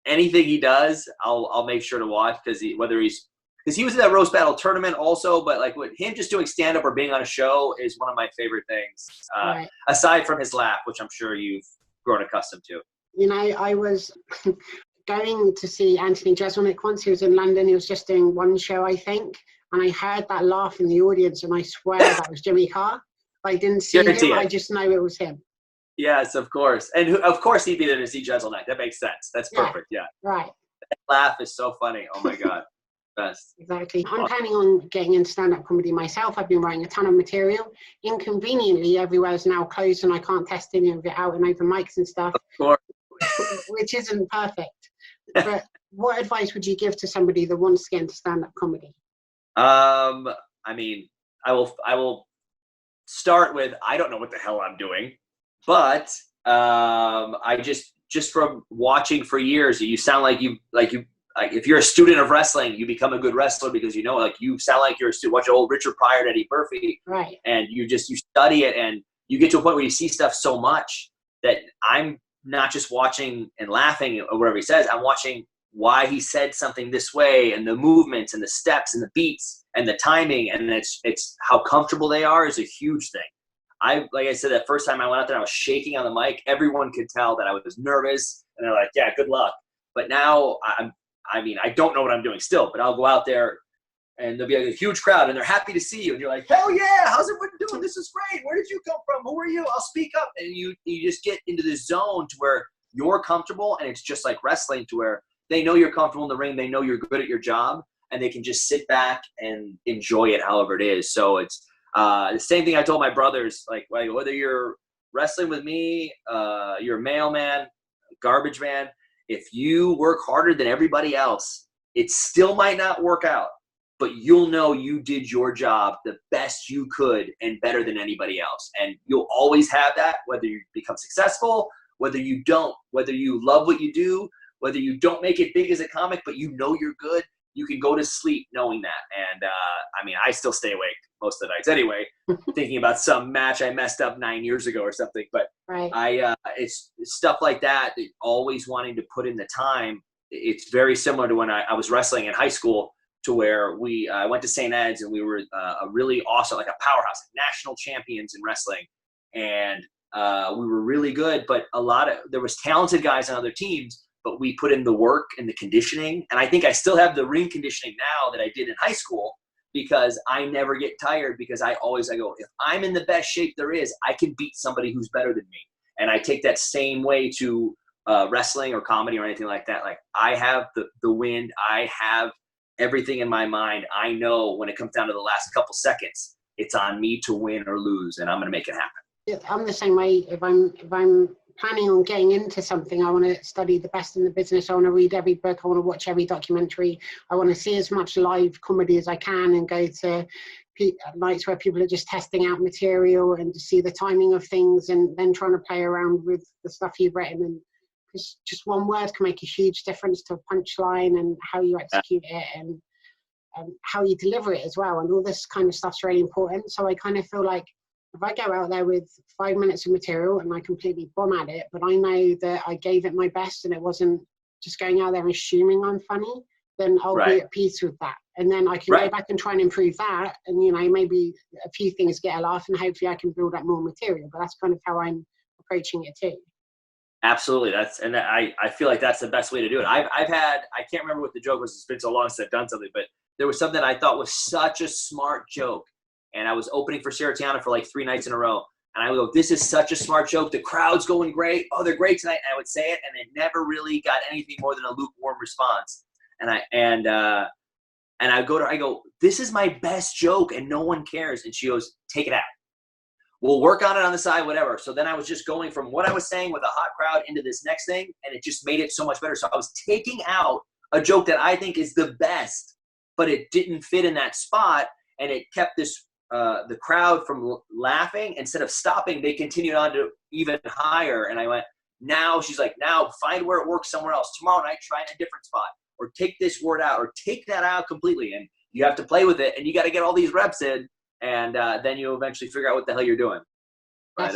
Anything he does, I'll make sure to watch, because he was in that Roast Battle tournament also. But like with him just doing stand up or being on a show is one of my favorite things. Aside from his laugh, which I'm sure you've grown accustomed to. I was going to see Anthony Jeselnik once. He was in London. He was just doing one show, I think. And I heard that laugh in the audience, and I swear that was Jimmy Carr. I didn't see him. I just know it was him. Yes, of course. And of course he'd be there to see Jeselnik. That makes sense. That's perfect. Yeah. Right. That laugh is so funny. Oh, my God. best. Exactly. I'm planning on getting into stand-up comedy myself. I've been writing a ton of material. Inconveniently, everywhere's now closed and I can't test any of it out in open mics and stuff, Of course. which isn't perfect. But what advice would you give to somebody that wants to get into stand-up comedy? I mean, I will start with, I don't know what the hell I'm doing, but I just from watching for years, you sound like if you're a student of wrestling, you become a good wrestler because you sound like you're a student. Watch old Richard Pryor and Eddie Murphy, right? And you study it, and you get to a point where you see stuff so much that I'm not just watching and laughing or whatever he says. I'm watching why he said something this way, and the movements and the steps and the beats and the timing, and it's how comfortable they are is a huge thing. Like I said, that first time I went out there, I was shaking on the mic. Everyone could tell that I was nervous, and they're like, "Yeah, good luck." But now I don't know what I'm doing still, but I'll go out there and there'll be a huge crowd and they're happy to see you. And you're like, hell yeah, how's everyone doing? This is great. Where did you come from? Who are you? I'll speak up. And you just get into this zone to where you're comfortable, and it's just like wrestling to where they know you're comfortable in the ring. They know you're good at your job, and they can just sit back and enjoy it however it is. So it's the same thing I told my brothers, like whether you're wrestling with me, you're a mailman, garbage man, if you work harder than everybody else, it still might not work out, but you'll know you did your job the best you could and better than anybody else. And you'll always have that, whether you become successful, whether you don't, whether you love what you do, whether you don't make it big as a comic, but you know you're good. You can go to sleep knowing that. And I still stay awake most of the nights anyway, thinking about some match I messed up 9 years ago or something. But right. It's stuff like that, always wanting to put in the time. It's very similar to when I was wrestling in high school, to where I went to St. Ed's, and we were a really awesome, like a powerhouse, national champions in wrestling. And we were really good, but there was talented guys on other teams, but we put in the work and the conditioning. And I think I still have the ring conditioning now that I did in high school, because I never get tired, because I go, if I'm in the best shape there is, I can beat somebody who's better than me. And I take that same way to wrestling or comedy or anything like that. Like, I have the wind. I have everything in my mind. I know when it comes down to the last couple seconds, it's on me to win or lose, and I'm going to make it happen. Yeah, I'm the same way. If I'm planning on getting into something, I want to study the best in the business. I want to read every book. I want to watch every documentary. I want to see as much live comedy as I can, and go to nights where people are just testing out material and to see the timing of things, and then trying to play around with the stuff you've written. And because just one word can make a huge difference to a punchline, and how you execute it, and how you deliver it as well. And all this kind of stuff's really important. So I kind of feel like, if I go out there with 5 minutes of material and I completely bomb at it, but I know that I gave it my best and it wasn't just going out there assuming I'm funny, then I'll be at peace with that. And then I can go back and try and improve that. And, maybe a few things get a laugh, and hopefully I can build up more material. But that's kind of how I'm approaching it too. Absolutely. I feel like that's the best way to do it. I can't remember what the joke was. It's been so long since I've done something, but there was something I thought was such a smart joke. And I was opening for Sarah Tiana for like 3 nights in a row. And I would go, this is such a smart joke. The crowd's going great. Oh, they're great tonight. And I would say it, and it never really got anything more than a lukewarm response. And I go, this is my best joke and no one cares. And she goes, take it out. We'll work on it on the side, whatever. So then I was just going from what I was saying with a hot crowd into this next thing, and it just made it so much better. So I was taking out a joke that I think is the best, but it didn't fit in that spot, and it kept the crowd from laughing. Instead of stopping, they continued on to even higher. And I went, now she's like, now find where it works somewhere else. Tomorrow night, try in a different spot, or take this word out, or take that out completely. And you have to play with it, and you got to get all these reps in. And then you eventually figure out what the hell you're doing. But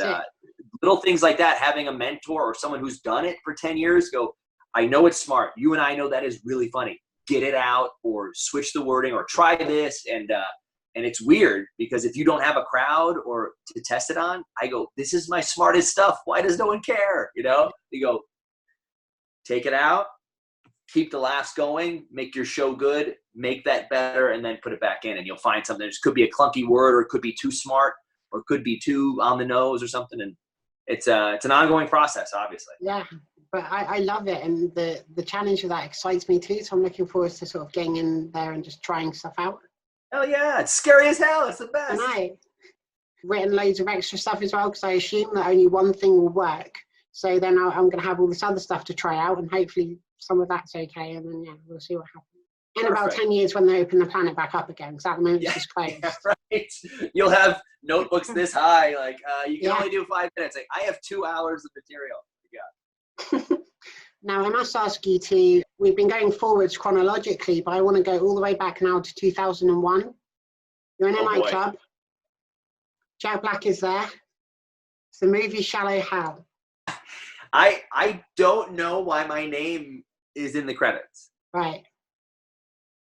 little things like that, having a mentor or someone who's done it for 10 years, go, I know it's smart. You and I know that is really funny. Get it out, or switch the wording, or try this. And it's weird, because if you don't have a crowd or to test it on, I go, this is my smartest stuff. Why does no one care? You go, take it out, keep the laughs going, make your show good, make that better, and then put it back in, and you'll find something. It could be a clunky word, or it could be too smart, or it could be too on the nose or something. And it's an ongoing process, obviously. Yeah, But I love it, and the challenge of that excites me too. So I'm looking forward to sort of getting in there and just trying stuff out. Hell yeah, it's scary as hell. It's the best. And I written loads of extra stuff as well because I assume that only one thing will work. So then I'm going to have all this other stuff to try out, and hopefully some of that's okay. And then we'll see what happens. In about 10 years when they open the planet back up again, because at the moment it's just closed. Yeah, right. You'll have notebooks this high, like you can only do 5 minutes. Like I have 2 hours of material. Yeah. Now I must ask you to. We've been going forwards chronologically, but I want to go all the way back now to 2001. You're in a nightclub. Jack Black is there. It's the movie Shallow Hal. I don't know why my name is in the credits. Right.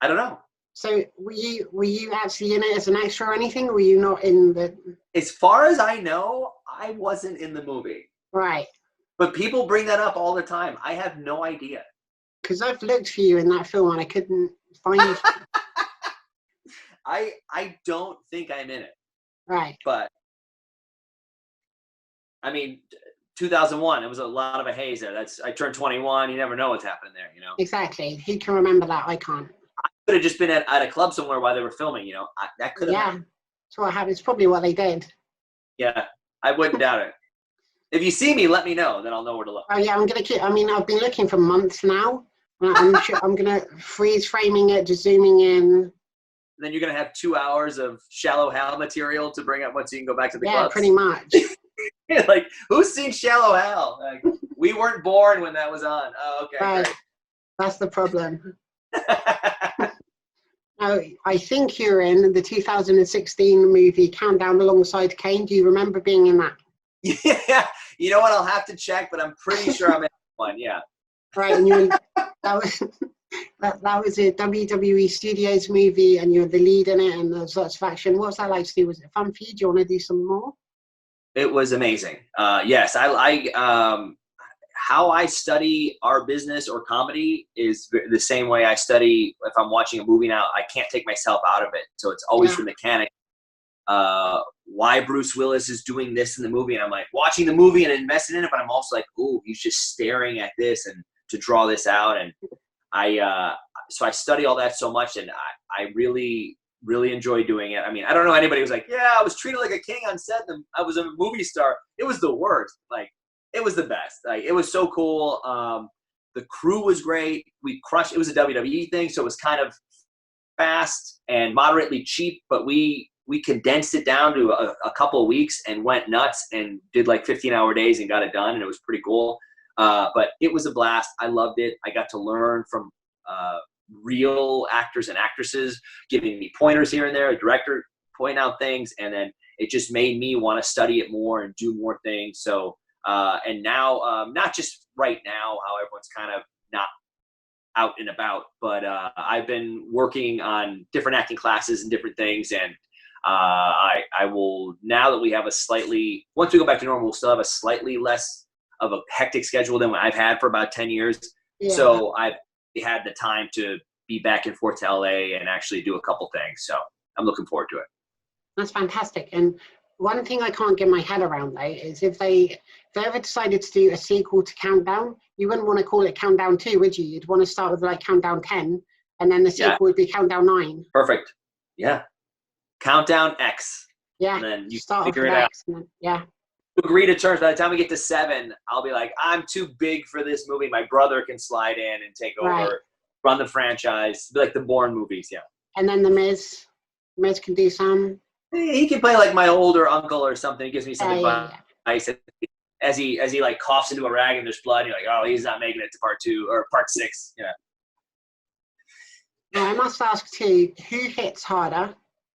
I don't know. So were you actually in it as an extra or anything? Or were you not in the? As far as I know, I wasn't in the movie. Right. But people bring that up all the time. I have no idea. Because I've looked for you in that film and I couldn't find you. I don't think I'm in it. Right. But I mean, 2001. It was a lot of a haze there. I turned 21. You never know what's happening there. You know. Exactly. Who can remember that? I can't. I could have just been at a club somewhere while they were filming. You know, that could have. Yeah. That's what happened. It's probably what they did. Yeah, I wouldn't doubt it. If you see me, let me know. Then I'll know where to look. Oh yeah, I'm gonna keep. I mean, I've been looking for months now. I'm sure I'm gonna freeze framing it, just zooming in. Then you're gonna have 2 hours of Shallow Hal material to bring up once you can go back to the clubs. Yeah, pretty much. Like, who's seen Shallow Hal? Like, we weren't born when that was on. Oh, okay. Right. Great. That's the problem. Now, I think you're in the 2016 movie Countdown alongside Kane. Do you remember being in that? Yeah. You know what? I'll have to check, but I'm pretty sure I'm in one. Yeah. Right, and that was a WWE Studios movie, and you're the lead in it, and there's lots of action. What was that like to do? Was it fun for you? Do you want to do some more? It was amazing. Yes, how I study our business or comedy is the same way I study if I'm watching a movie now. I can't take myself out of it, so it's always the mechanic. Why Bruce Willis is doing this in the movie, and I'm like watching the movie and invested in it, but I'm also like, oh, he's just staring at this and to draw this out, and so I study all that so much, and I really enjoy doing it. I mean, I don't know anybody who's like, yeah, I was treated like a king on set, and I was a movie star. It was the worst. Like, it was the best. Like, it was so cool. The crew was great. We crushed. It was a WWE thing, so it was kind of fast and moderately cheap, but we condensed it down to a couple of weeks and went nuts and did like 15-hour days and got it done, and it was pretty cool. But it was a blast. I loved it. I got to learn from real actors and actresses giving me pointers here and there, a director point out things, and then it just made me want to study it more and do more things. So and now not just right now how everyone's kind of not out and about, but I've been working on different acting classes and different things, and I will, now that we have once we go back to normal, we'll still have a slightly less of a hectic schedule than I've had for about 10 years. Yeah. So I've had the time to be back and forth to LA and actually do a couple things. So I'm looking forward to it. That's fantastic. And one thing I can't get my head around, though, is if they ever decided to do a sequel to Countdown, you wouldn't want to call it Countdown 2, would you? You'd want to start with like Countdown 10, and then the sequel would be Countdown 9. Perfect. Yeah. Countdown X. Yeah. And then you start figure it out. Yeah. Agree to terms. By the time we get to 7, I'll be like, I'm too big for this movie. My brother can slide in and take over, run the franchise, be like the Bourne movies. Yeah. And then the Miz can do some. He can play like my older uncle or something. He gives me some advice. Yeah. As he like coughs into a rag and there's blood. You're like, oh, he's not making it to part 2 or part 6. Yeah. Now I must ask too, who hits harder,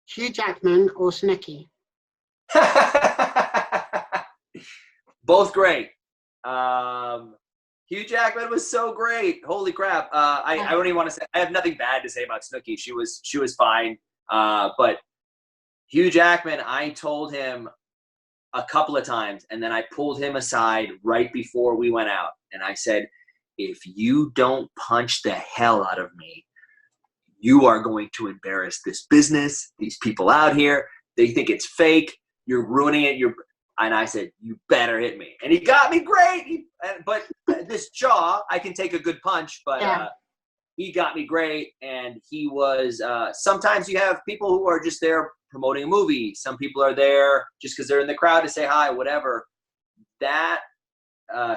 Hugh Jackman or Snooki? Both great. Hugh Jackman was so great. Holy crap. I don't even want to say, I have nothing bad to say about Snooki. She was fine. But Hugh Jackman, I told him a couple of times, and then I pulled him aside right before we went out. And I said, if you don't punch the hell out of me, you are going to embarrass this business, these people out here. They think it's fake. You're ruining it. And I said, you better hit me. And he got me great. But this jaw, I can take a good punch, but he got me great. And he was, sometimes you have people who are just there promoting a movie. Some people are there just because they're in the crowd to say hi, whatever. That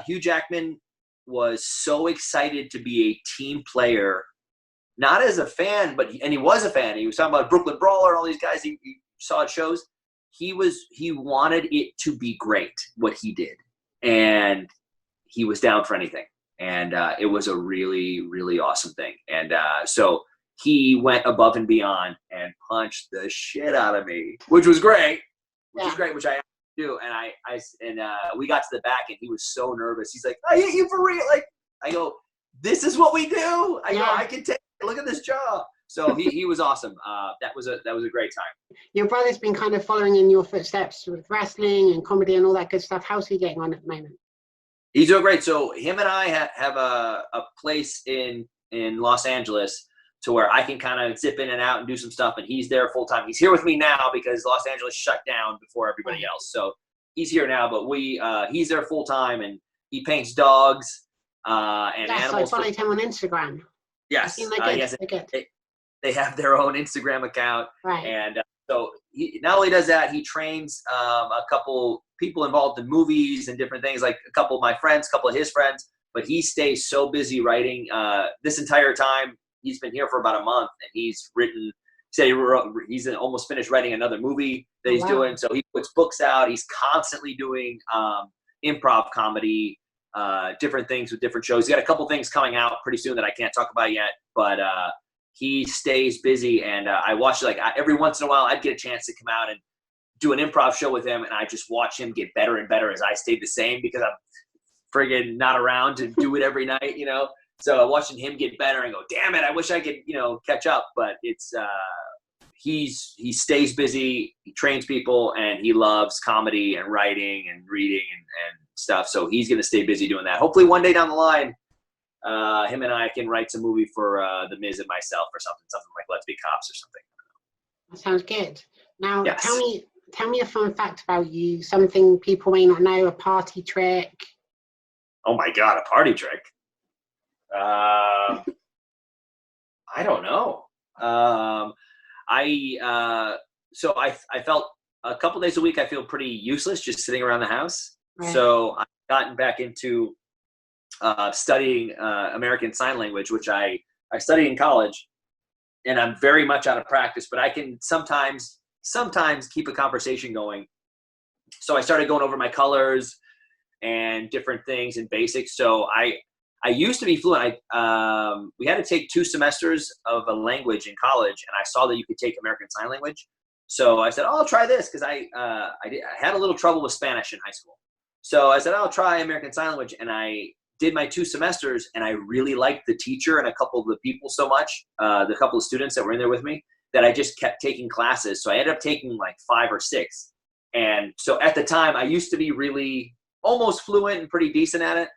Hugh Jackman was so excited to be a team player, not as a fan, and he was a fan. He was talking about Brooklyn Brawler and all these guys he saw at shows. He wanted it to be great, what he did. And he was down for anything. And it was a really, really awesome thing. And so he went above and beyond and punched the shit out of me, which was great, which I asked him to do. And we got to the back and he was so nervous. He's like, I hit you for real. Like, I go, this is what we do. I go, I can take it. Look at this jaw. So he was awesome. That was a great time. Your brother's been kind of following in your footsteps with wrestling and comedy and all that good stuff. How's he getting on at the moment? He's doing great. So him and I have a place in Los Angeles to where I can kind of zip in and out and do some stuff. And he's there full time. He's here with me now because Los Angeles shut down before everybody else. So he's here now, but he's there full time and he paints dogs and animals. I followed him on Instagram. Yes. Yes. They have their own Instagram account. Right. And so he not only does that, he trains a couple people involved in movies and different things, like a couple of my friends, a couple of his friends, but he stays so busy writing. This entire time, he's been here for about a month, and he's written, he's almost finished writing another movie that he's doing. So he puts books out. He's constantly doing improv comedy, different things with different shows. He's got a couple things coming out pretty soon that I can't talk about yet, but he stays busy. And I watch, like, every once in a while, I'd get a chance to come out and do an improv show with him, and I just watch him get better and better as I stayed the same because I'm friggin' not around to do it every night, you know? So watching him get better and go, damn it, I wish I could, catch up. But it's he stays busy, he trains people, and he loves comedy and writing and reading and stuff. So he's going to stay busy doing that. Hopefully one day down the line, him and I can write some movie for The Miz and myself or something like Let's Be Cops or something. That sounds good. Now, yes. Tell me a fun fact about you, something people may not know, a party trick. Oh my God, a party trick. I don't know. So I felt a couple days a week, I feel pretty useless just sitting around the house. Right. So I've gotten back into studying American Sign Language, which I studied in college, and I'm very much out of practice, but I can sometimes keep a conversation going. So I started going over my colors and different things and basics. So I used to be fluent. We had to take 2 semesters of a language in college, and I saw that you could take American Sign Language. So I said, I'll try this because I had a little trouble with Spanish in high school. So I said, I'll try American Sign Language, and I did my 2 semesters, and I really liked the teacher and a couple of the people so much, the couple of students that were in there with me, that I just kept taking classes. So I ended up taking like 5 or 6. And so at the time, I used to be really almost fluent and pretty decent at it.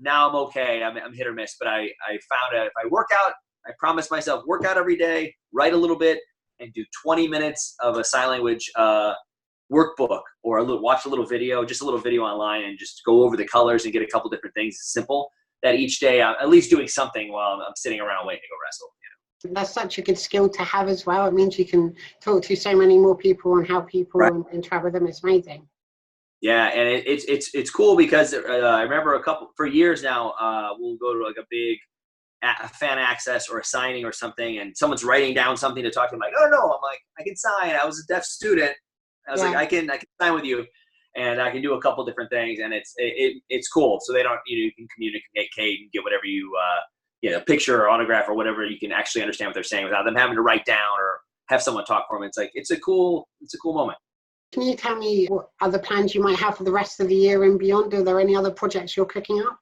Now I'm okay. I'm hit or miss, but I found out if I work out, I promise myself, work out every day, write a little bit, and do 20 minutes of a sign language workbook or watch a little video, just a little video online, and just go over the colors and get a couple different things. It's simple that each day I'm at least doing something while I'm sitting around waiting to go wrestle. That's such a good skill to have as well. It means you can talk to so many more people and how people interact with them. It's amazing. Yeah, and it's cool because I remember for years now, we'll go to like a big fan access or a signing or something, and someone's writing down something to talk to them. Like, oh no, I'm like, I can sign. I was a deaf student. I was like, I can sign with you, and I can do a couple different things, and it's cool. So they don't, you can communicate and get whatever you picture or autograph or whatever. You can actually understand what they're saying without them having to write down or have someone talk for them. It's like it's a cool moment. Can you tell me what other plans you might have for the rest of the year and beyond? Are there any other projects you're cooking up?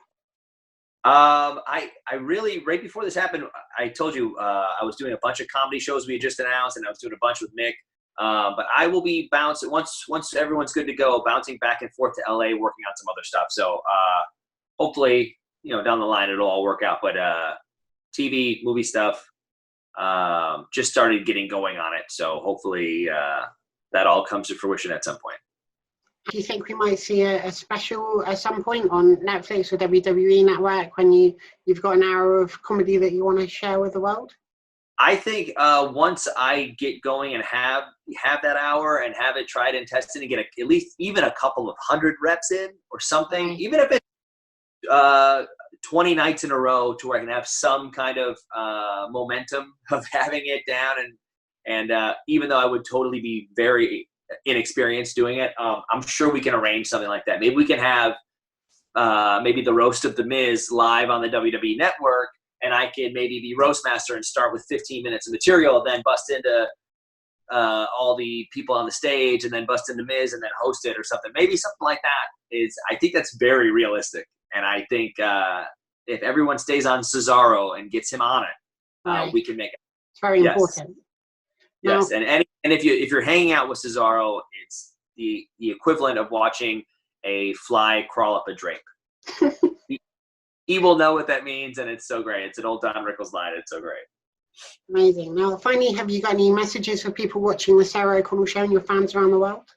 I really, right before this happened, I told you I was doing a bunch of comedy shows we had just announced, and I was doing a bunch with Nic. But I will be bouncing once everyone's good to go, bouncing back and forth to LA, working on some other stuff. So hopefully, down the line it'll all work out. But TV, movie stuff, just started getting going on it. So hopefully that all comes to fruition at some point. Do you think we might see a special at some point on Netflix or WWE Network when you've got an hour of comedy that you want to share with the world? I think once I get going and have that hour and have it tried and tested and get at least even a couple of 100 reps in or something, even if it's 20 nights in a row to where I can have some kind of momentum of having it down. And even though I would totally be very inexperienced doing it, I'm sure we can arrange something like that. Maybe we can have maybe the Roast of The Miz live on the WWE Network, and I can maybe be Roastmaster and start with 15 minutes of material, then bust into all the people on the stage, and then bust into Miz and then host it or something. Maybe something like that I think that's very realistic. And I think if everyone stays on Cesaro and gets him on it, we can make it. It's very important. Yes, and if you're hanging out with Cesaro, it's the equivalent of watching a fly crawl up a drape. He will know what that means, and it's so great. It's an old Don Rickles line. It's so great. Amazing. Now, finally, have you got any messages for people watching the Sarah O'Connell Show and your fans around the world?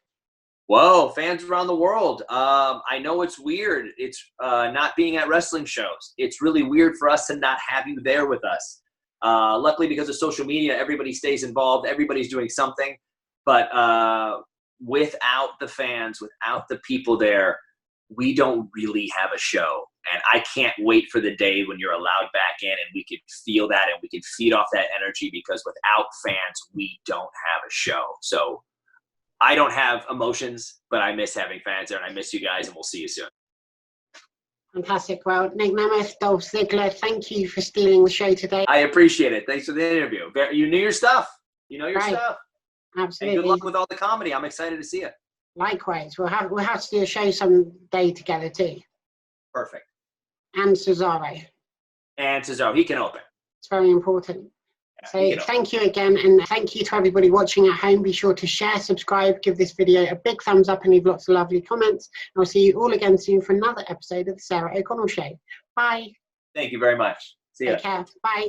Whoa, fans around the world. I know it's weird. It's not being at wrestling shows. It's really weird for us to not have you there with us. Luckily, because of social media, everybody stays involved. Everybody's doing something. But without the fans, without the people there, we don't really have a show. And I can't wait for the day when you're allowed back in and we can feel that and we can feed off that energy, because without fans, we don't have a show. So I don't have emotions, but I miss having fans there, and I miss you guys, and we'll see you soon. Fantastic. Well, Nic Nemeth, Dolph Ziggler, thank you for stealing the show today. I appreciate it. Thanks for the interview. You knew your stuff. You know your stuff. Absolutely. And good luck with all the comedy. I'm excited to see it. Likewise. We'll have to do a show someday together too. Perfect. And Cesaro. And Cesaro. He can open. It's very important. So thank you again, and thank you to everybody watching at home. Be sure to share, subscribe, give this video a big thumbs up, and leave lots of lovely comments. And I'll see you all again soon for another episode of the Sarah O'Connell Show. Bye. Thank you very much. See ya. Take care. Bye.